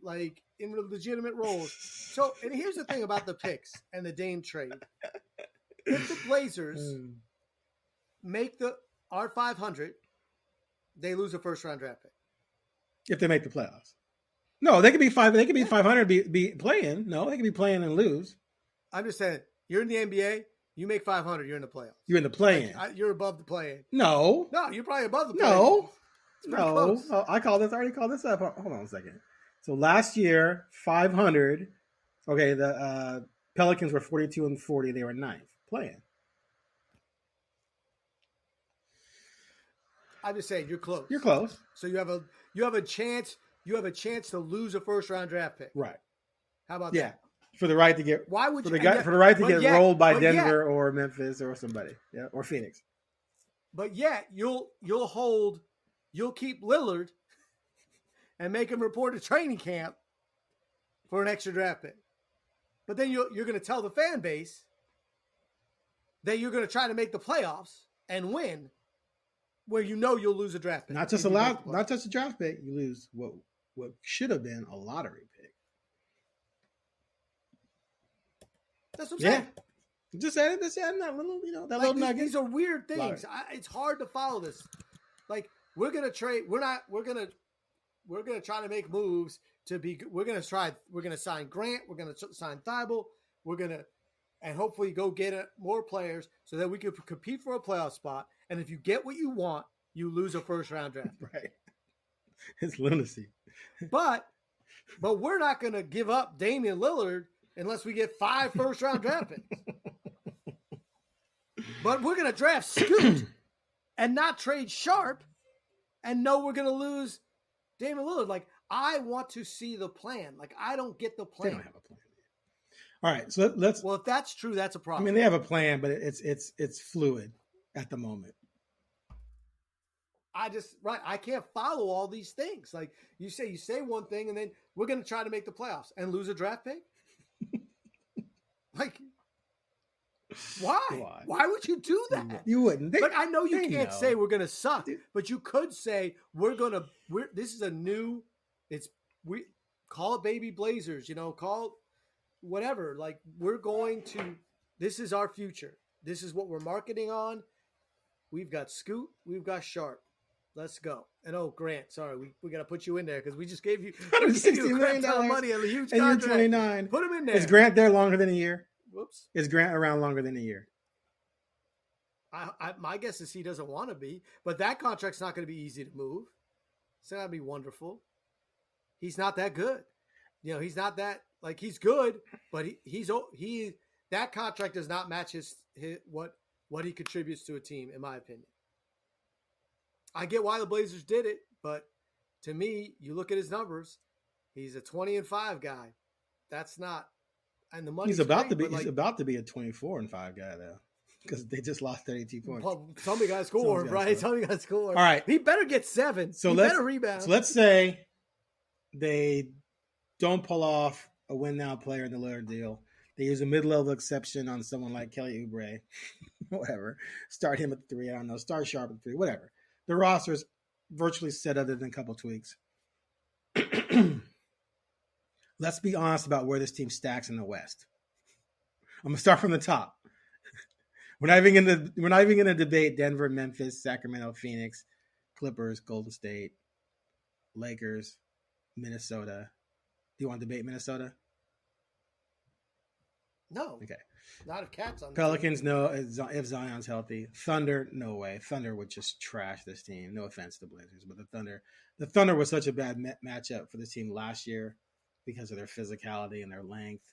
in legitimate roles. So, and here's the thing about the picks and the Dame trade. If the Blazers make the R500, they lose a first-round draft pick. If they make the playoffs. No, they could be 5. They could be 500, be playing. No, they could be playing and lose. I'm just saying, you're in the NBA. You make 500, you're in the playoffs. You're in the play-in. You're above the play-in. No. No, you're probably above the play-in. No. Oh, I already called this up. Hold on a second. So last year, 500. Okay, the Pelicans were 42-40. They were 9th playing. I'm just saying, you're close. You're close. So you have a chance. You have a chance to lose a first round draft pick. Right. How about that? For the right to get. Why would for the right to get rolled by Denver or Memphis or somebody, or Phoenix. But yet you'll keep Lillard and make him report to training camp for an extra draft pick. But then you're going to tell the fan base that you're going to try to make the playoffs and win, where you'll lose a draft pick. Not just a draft pick. You lose what should have been a lottery pick. That's what I'm saying. Just add that little, that little nugget. These are weird things. It's hard to follow this. Like, we're gonna trade. We're gonna try to make moves to be. We're gonna sign Grant. We're gonna sign Thibault. And hopefully go get more players so that we can compete for a playoff spot. And if you get what you want, you lose a first round draft. Right. It's lunacy. But we're not going to give up Damian Lillard unless we get 5 first round draft picks. But we're going to draft Scoot and not trade Sharp and know we're going to lose Damian Lillard. Like, I want to see the plan. Like, I don't get the plan. They don't have a plan. All right, so let's. Well, if that's true, that's a problem. I mean, they have a plan, but it's fluid at the moment. I can't follow all these things. Like, you say one thing, and then we're going to try to make the playoffs and lose a draft pick. Like, why? Why would you do that? You wouldn't. But I know you can't say we're going to suck, but you could say this is a new. We call it baby Blazers. Call. Whatever, like, this is our future. This is what we're marketing on. We've got Scoot, we've got Sharp. Let's go. And Grant, sorry, we got to put you in there because we just gave you $160 million money on a huge and contract. you're 29. Put him in there. Is Grant there longer than a year? Whoops. Is Grant around longer than a year? My guess is he doesn't want to be, but that contract's not going to be easy to move. It's not going to be wonderful. He's not that good. He's not that. Like, he's good, but he that contract does not match his what he contributes to a team, in my opinion. I get why the Blazers did it, but to me, you look at his numbers, he's a 20-5 guy. That's not, and the money. He's about to be a 24-5 guy though, because they just lost 32 points. Somebody got to score, right? Somebody got to score. All right, he better get 7. So he better rebound. So let's say they don't pull off a win-now player in the Lillard deal. They use a mid-level exception on someone like Kelly Oubre. Whatever. Start him at 3. I don't know. Start Sharp at 3. Whatever. The roster's virtually set other than a couple tweaks. Let's be honest about where this team stacks in the West. I'm going to start from the top. We're not even going to debate Denver, Memphis, Sacramento, Phoenix, Clippers, Golden State, Lakers, Minnesota. Do you want to debate Minnesota? No. Okay. Not if Cat's on. Pelicans, no. If Zion's healthy. Thunder, no way. Thunder would just trash this team. No offense to the Blazers, but the Thunder was such a bad matchup for this team last year because of their physicality and their length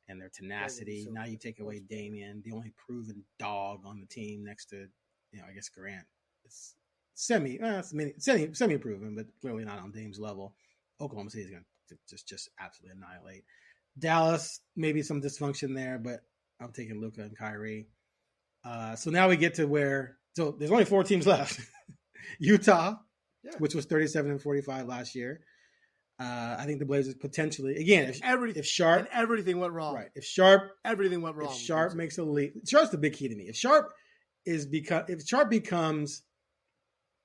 and their tenacity. Now you take away Damian, the only proven dog on the team next to, I guess Grant. It's semi-proven, but clearly not on Dame's level. Oklahoma City is going to just absolutely annihilate. Dallas, maybe some dysfunction there, but I'm taking Luka and Kyrie. So now we get to so there's only 4 teams left. Utah, which was 37-45 last year. I think the Blazers potentially, again, if Sharp. And everything went wrong. Right. If Sharp. Everything went wrong. If Sharp makes a leap. Sharp's the big key to me. If Sharp becomes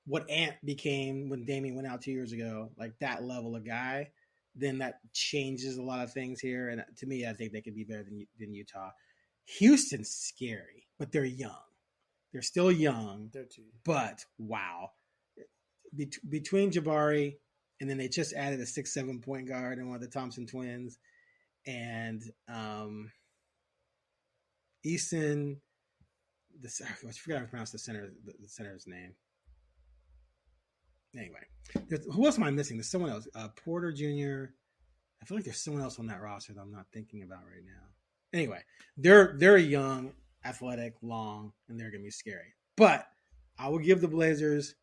what Ant became when Damian went out 2 years ago, like that level of guy, then that changes a lot of things here. And to me, I think they could be better than Utah. Houston's scary, but they're young. They're still young. They're too. But wow, between Jabari and then they just added a 6'7" point guard and one of the Thompson twins, and Easton. I forgot how to pronounce the center's name. Anyway, who else am I missing? There's someone else. Porter Jr. I feel like there's someone else on that roster that I'm not thinking about right now. Anyway, they're young, athletic, long, and they're going to be scary. But I will give the Blazers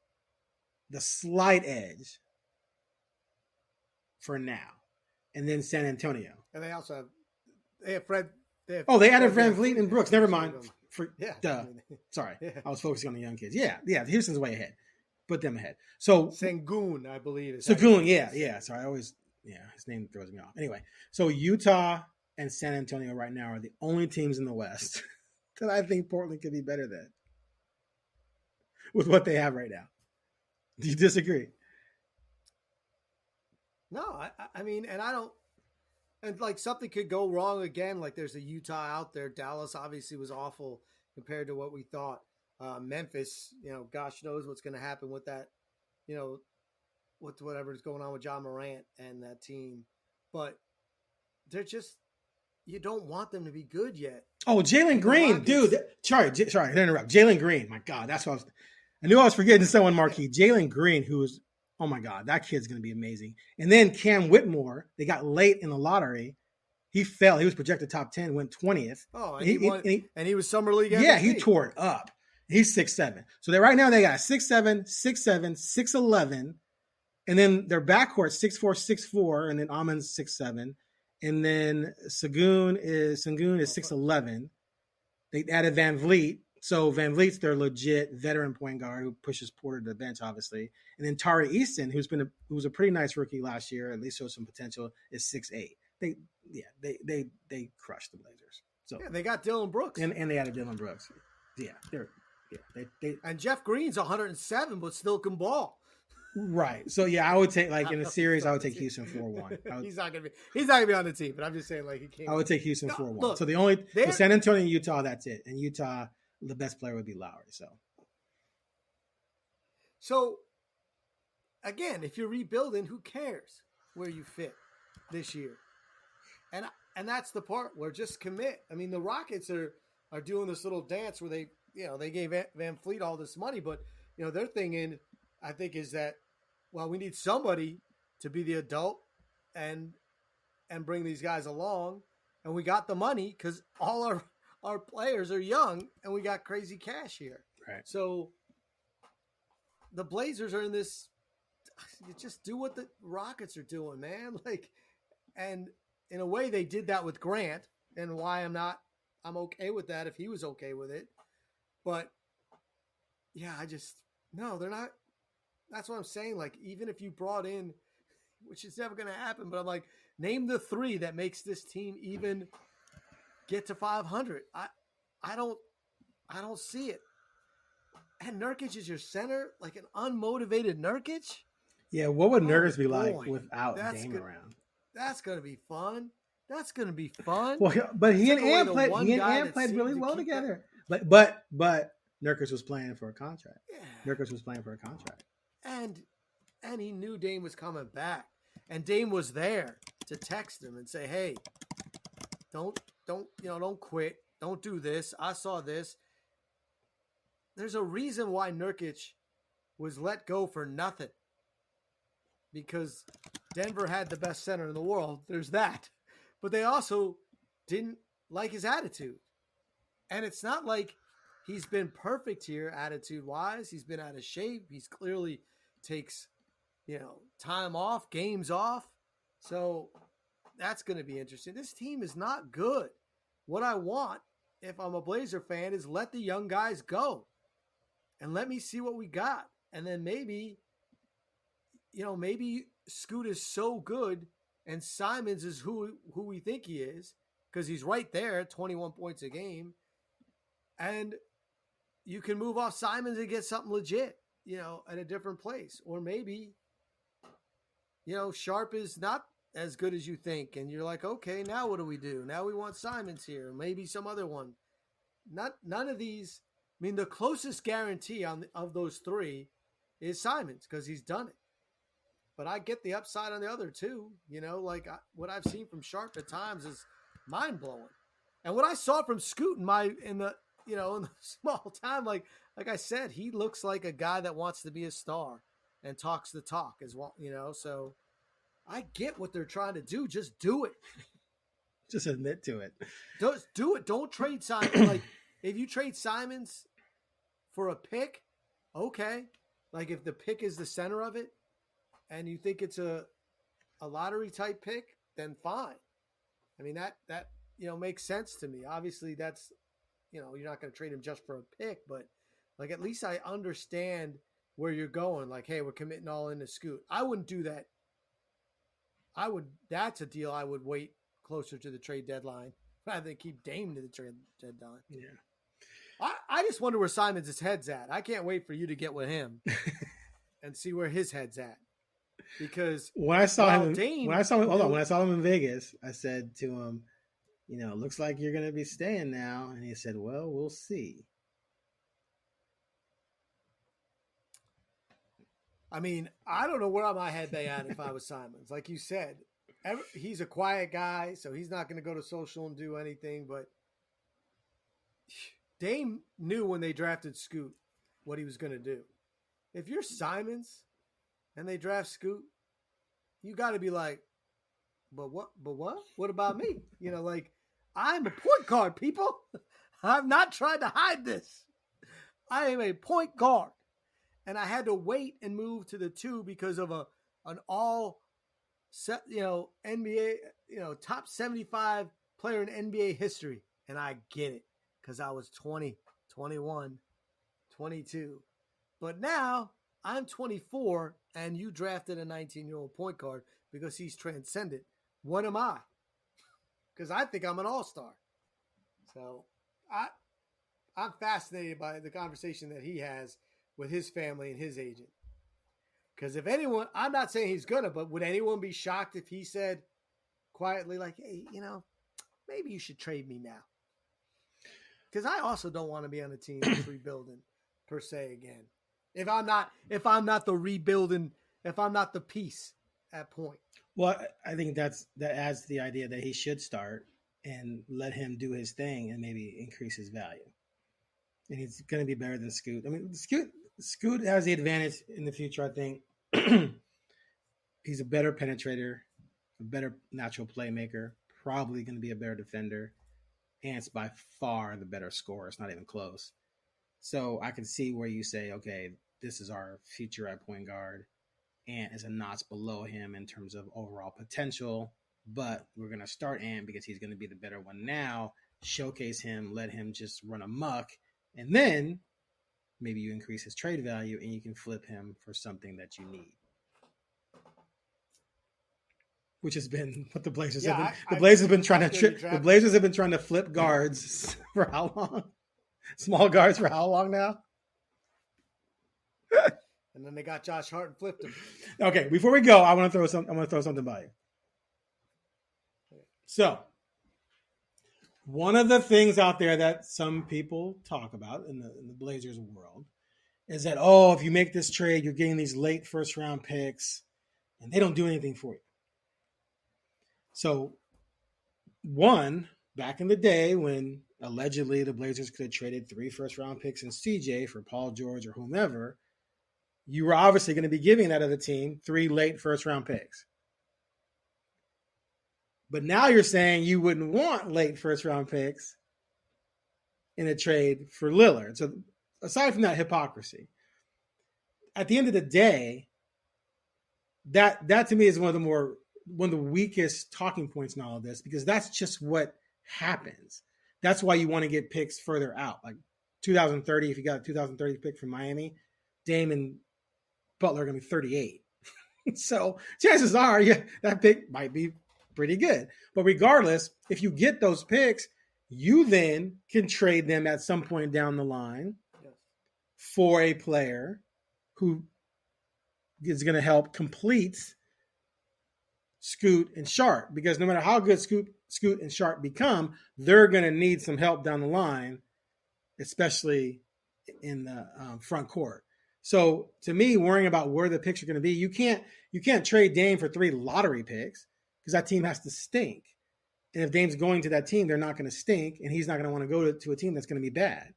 the slight edge for now. And then San Antonio. And they also have Fred. They added Van Vliet and Brooks. Never mind. Sorry. Yeah. I was focusing on the young kids. Yeah. Houston's way ahead. Put them ahead. So Sengun, I believe. Sengun, yeah. Sorry, his name throws me off. Anyway, so Utah and San Antonio right now are the only teams in the West that I think Portland could be better than with what they have right now. Do you disagree? No, I mean, and I don't. And like something could go wrong again. Like there's a Utah out there. Dallas obviously was awful compared to what we thought. Memphis, gosh knows what's going to happen with that, with whatever's going on with John Morant and that team. But they're just, you don't want them to be good yet. Oh, Jalen Green, dude. Sorry to interrupt. Jalen Green, my God, that's what I knew I was forgetting someone marquee. Jalen Green, who's, oh my God, that kid's going to be amazing. And then Cam Whitmore, they got late in the lottery. He fell. He was projected top 10, went 20th. Oh, and he was Summer League MVP. Yeah, he tore it up. He's 6'7". So right now they got 6'7", 6'7", 6'11", and then their backcourt 6'4", 6'4", and then Amon's 6'7", and then Sengun is 6'11". They added Van Vliet. So Van Vliet's their legit veteran point guard who pushes Porter to the bench, obviously. And then Tari Easton, who was a pretty nice rookie last year, at least showed some potential, is 6'8". They crushed the Blazers. So yeah, they got Dylan Brooks. And they added Dylan Brooks. Yeah, and Jeff Green's 107, but still can ball. Right. So yeah, I would take in a series, I would take Houston 4-1. He's not gonna be on the team, but I'm just saying he can't. I would take Houston 4-1. So the San Antonio and Utah, that's it. And Utah, the best player would be Lowry. So again, if you're rebuilding, who cares where you fit this year? And that's the part where just commit. I mean, the Rockets are doing this little dance where they gave Van Fleet all this money, but their thing I think is that, well, we need somebody to be the adult and bring these guys along, and we got the money because all our players are young and we got crazy cash here. Right. So the Blazers are in this. You just do what the Rockets are doing, man. And in a way, they did that with Grant, and why I'm okay with that if he was okay with it. But yeah, they're not. That's what I'm saying. Even if you brought in, which is never going to happen, but I'm name the three that makes this team even get to 500. I don't see it. And Nurkic is your center, an unmotivated Nurkic. Yeah, what would Nurkic be like without Dame around? That's going to be fun. That's going to be fun. Well, but he and Ant played really well together. But Nurkic was playing for a contract. Yeah. Nurkic was playing for a contract. And he knew Dame was coming back. And Dame was there to text him and say, "Hey, don't quit. Don't do this. I saw this." There's a reason why Nurkic was let go for nothing. Because Denver had the best center in the world. There's that. But they also didn't like his attitude. And it's not like he's been perfect here attitude-wise. He's been out of shape. He's clearly takes, time off, games off. So that's going to be interesting. This team is not good. What I want, if I'm a Blazer fan, is let the young guys go. And let me see what we got. And then maybe Scoot is so good and Simons is who we think he is because he's right there, 21 points a game. And you can move off Simons and get something legit, at a different place. Or maybe, Sharp is not as good as you think. And you're like, okay, now what do we do? Now we want Simons here. Maybe some other one. None of these. I mean, the closest guarantee of those three is Simons because he's done it. But I get the upside on the other two. What I've seen from Sharp at times is mind blowing. And what I saw from Scoot in the small time, like I said, he looks like a guy that wants to be a star and talks the talk as well. So I get what they're trying to do. Just do it. Just admit to it. Just do it. Don't trade Simons. If you trade Simons for a pick, okay. If the pick is the center of it and you think it's a lottery type pick, then fine. I mean, that makes sense to me. Obviously that's, you're not going to trade him just for a pick, but at least I understand where you're going. Hey, we're committing all into Scoot. I wouldn't do that. That's a deal I would wait closer to the trade deadline rather than keep Dame to the trade deadline. Yeah. I just wonder where Simons' head's at. I can't wait for you to get with him and see where his head's at. because when I saw him, Dame, when I saw him, hold on, when I saw him in Vegas, I said to him, looks like you're going to be staying now. And he said, well, we'll see. I mean, I don't know where my head be at if I was Simons. Like you said, he's a quiet guy, so he's not going to go to social and do anything. But Dame knew when they drafted Scoot what he was going to do. If you're Simons and they draft Scoot, you got to be like, but what? But what? What about me? Like, I'm a point guard, people. I've not tried to hide this. I am a point guard. And I had to wait and move to the 2 because of an all set, NBA, top 75 player in NBA history. And I get it because I was 20, 21, 22. But now I'm 24 and you drafted a 19-year-old point guard because he's transcended. What am I? Because I think I'm an all-star. So I'm fascinated by the conversation that he has with his family and his agent. Because if anyone, I'm not saying he's gonna, but would anyone be shocked if he said quietly, like, hey, maybe you should trade me now? Because I also don't want to be on a team that's rebuilding per se again. If I'm not the rebuilding, if I'm not the piece at point. Well, I think that adds to the idea that he should start and let him do his thing and maybe increase his value. And he's going to be better than Scoot. I mean, Scoot has the advantage in the future, I think. He's a better penetrator, a better natural playmaker, probably going to be a better defender, and it's by far the better scorer. It's not even close. So I can see where you say, okay, this is our future at point guard. Ant is a notch below him in terms of overall potential, but we're going to start Ant because he's going to be the better one now, showcase him, let him just run amok, and then maybe you increase his trade value and you can flip him for something that you need. Which has been what the Blazers have been. The Blazers have been trying to the Blazers have been trying to flip guards for how long? Small guards for how long now? And then they got Josh Hart and flipped him. Okay, before we go, I want to throw something by you. So, one of the things out there that some people talk about in the Blazers world is that, if you make this trade, you're getting these late first round picks, and they don't do anything for you. So, back in the day when allegedly the Blazers could have traded 3 first round picks in CJ for Paul George or whomever, you were obviously going to be giving that other team 3 late first round picks. But now you're saying you wouldn't want late first round picks in a trade for Lillard. So aside from that hypocrisy, at the end of the day, that to me is one of the weakest talking points in all of this, because that's just what happens. That's why you want to get picks further out. Like 2030, if you got a 2030 pick from Miami, Dame and Butler are going to be 38. So chances are, that pick might be pretty good. But regardless, if you get those picks, you then can trade them at some point down the line for a player who is going to help complete Scoot and Sharp. Because no matter how good Scoot and Sharp become, they're going to need some help down the line, especially in the front court. So to me, worrying about where the picks are going to be, you can't trade Dame for 3 lottery picks because that team has to stink. And if Dame's going to that team, they're not going to stink, and he's not going to want to go to a team that's going to be bad.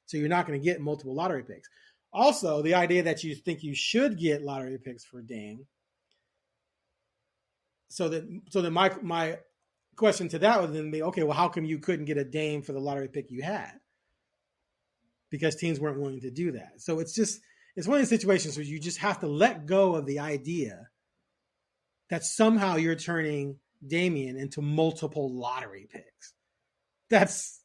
So you're not going to get multiple lottery picks. Also, the idea that you think you should get lottery picks for Dame. So that my question to that would then be, okay, well, how come you couldn't get a Dame for the lottery pick you had? Because teams weren't willing to do that. So it's one of those situations where you just have to let go of the idea that somehow you're turning Damian into multiple lottery picks. That's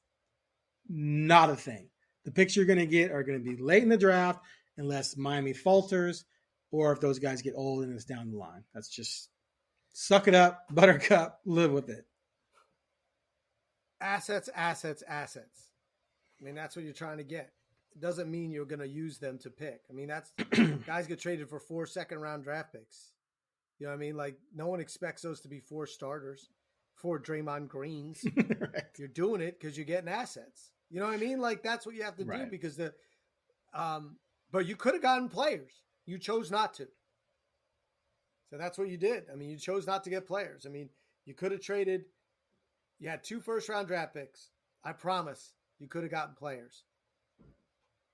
not a thing. The picks you're going to get are going to be late in the draft unless Miami falters or if those guys get old and it's down the line. That's just suck it up, buttercup, live with it. Assets. I mean, that's what you're trying to get. It doesn't mean you're going to use them to pick. I mean, that's guys get traded for 4 second-round draft picks. You know what I mean? Like, no one expects those to be 4 starters, 4 Draymond Greens. Right. You're doing it because you're getting assets. You know what I mean? Like, that's what you have to do because but you could have gotten players. You chose not to. So that's what you did. I mean, you chose not to get players. I mean, you could have traded. You had 2 first-round draft picks. I promise you could have gotten players.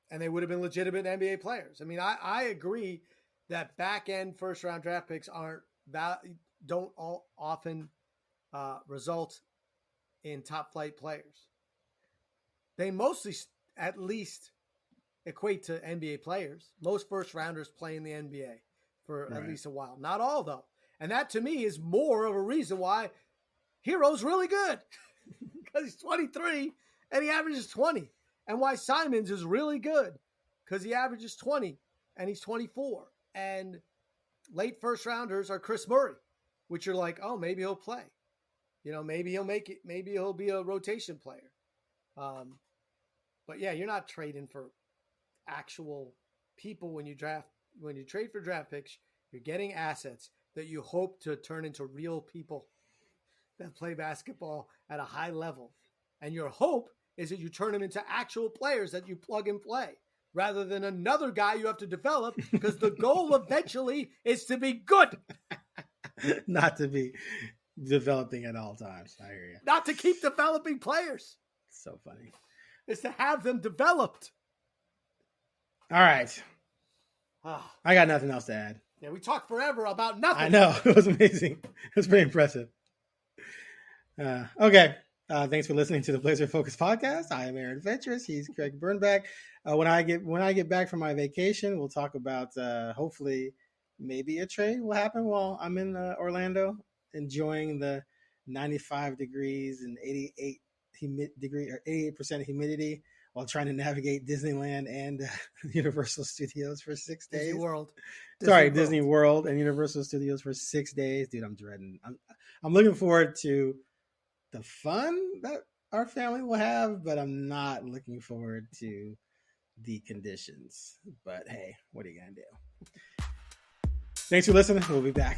And they would have been legitimate NBA players. I mean, I agree that back-end first-round draft picks don't often result in top-flight players. They mostly, at least, equate to NBA players. Most first-rounders play in the NBA for at least a while. Not all, though. And that, to me, is more of a reason why Hero's really good. Because he's 23 and he averages 20. And why Simons is really good. Because he averages 20 and he's 24. And late first-rounders are Chris Murray, which you're like, oh, maybe he'll play. You know, maybe he'll make it. Maybe he'll be a rotation player. But, yeah, you're not trading for actual people when you trade for draft picks. You're getting assets that you hope to turn into real people that play basketball at a high level. And your hope is that you turn them into actual players that you plug and play rather than another guy you have to develop because the goal eventually is to be good. Not to be developing at all times. I hear you. Not to keep developing players. So funny. It's to have them developed. All right. I got nothing else to add. Yeah, we talked forever about nothing. I know. It was amazing. It was pretty impressive. Okay. Thanks for listening to the Blazer Focus podcast. I am Aaron Fentress. He's Craig Birnbach. When I get back from my vacation, we'll talk about hopefully maybe a trade will happen while I'm in Orlando, enjoying the 95 degrees and 88% humidity while trying to navigate Disneyland and Universal Studios for 6 days. Disney World and Universal Studios for 6 days. Dude, I'm dreading. I'm looking forward to the fun that our family will have, but I'm not looking forward to the conditions. But hey, what are you going to do? Thanks for listening. We'll be back.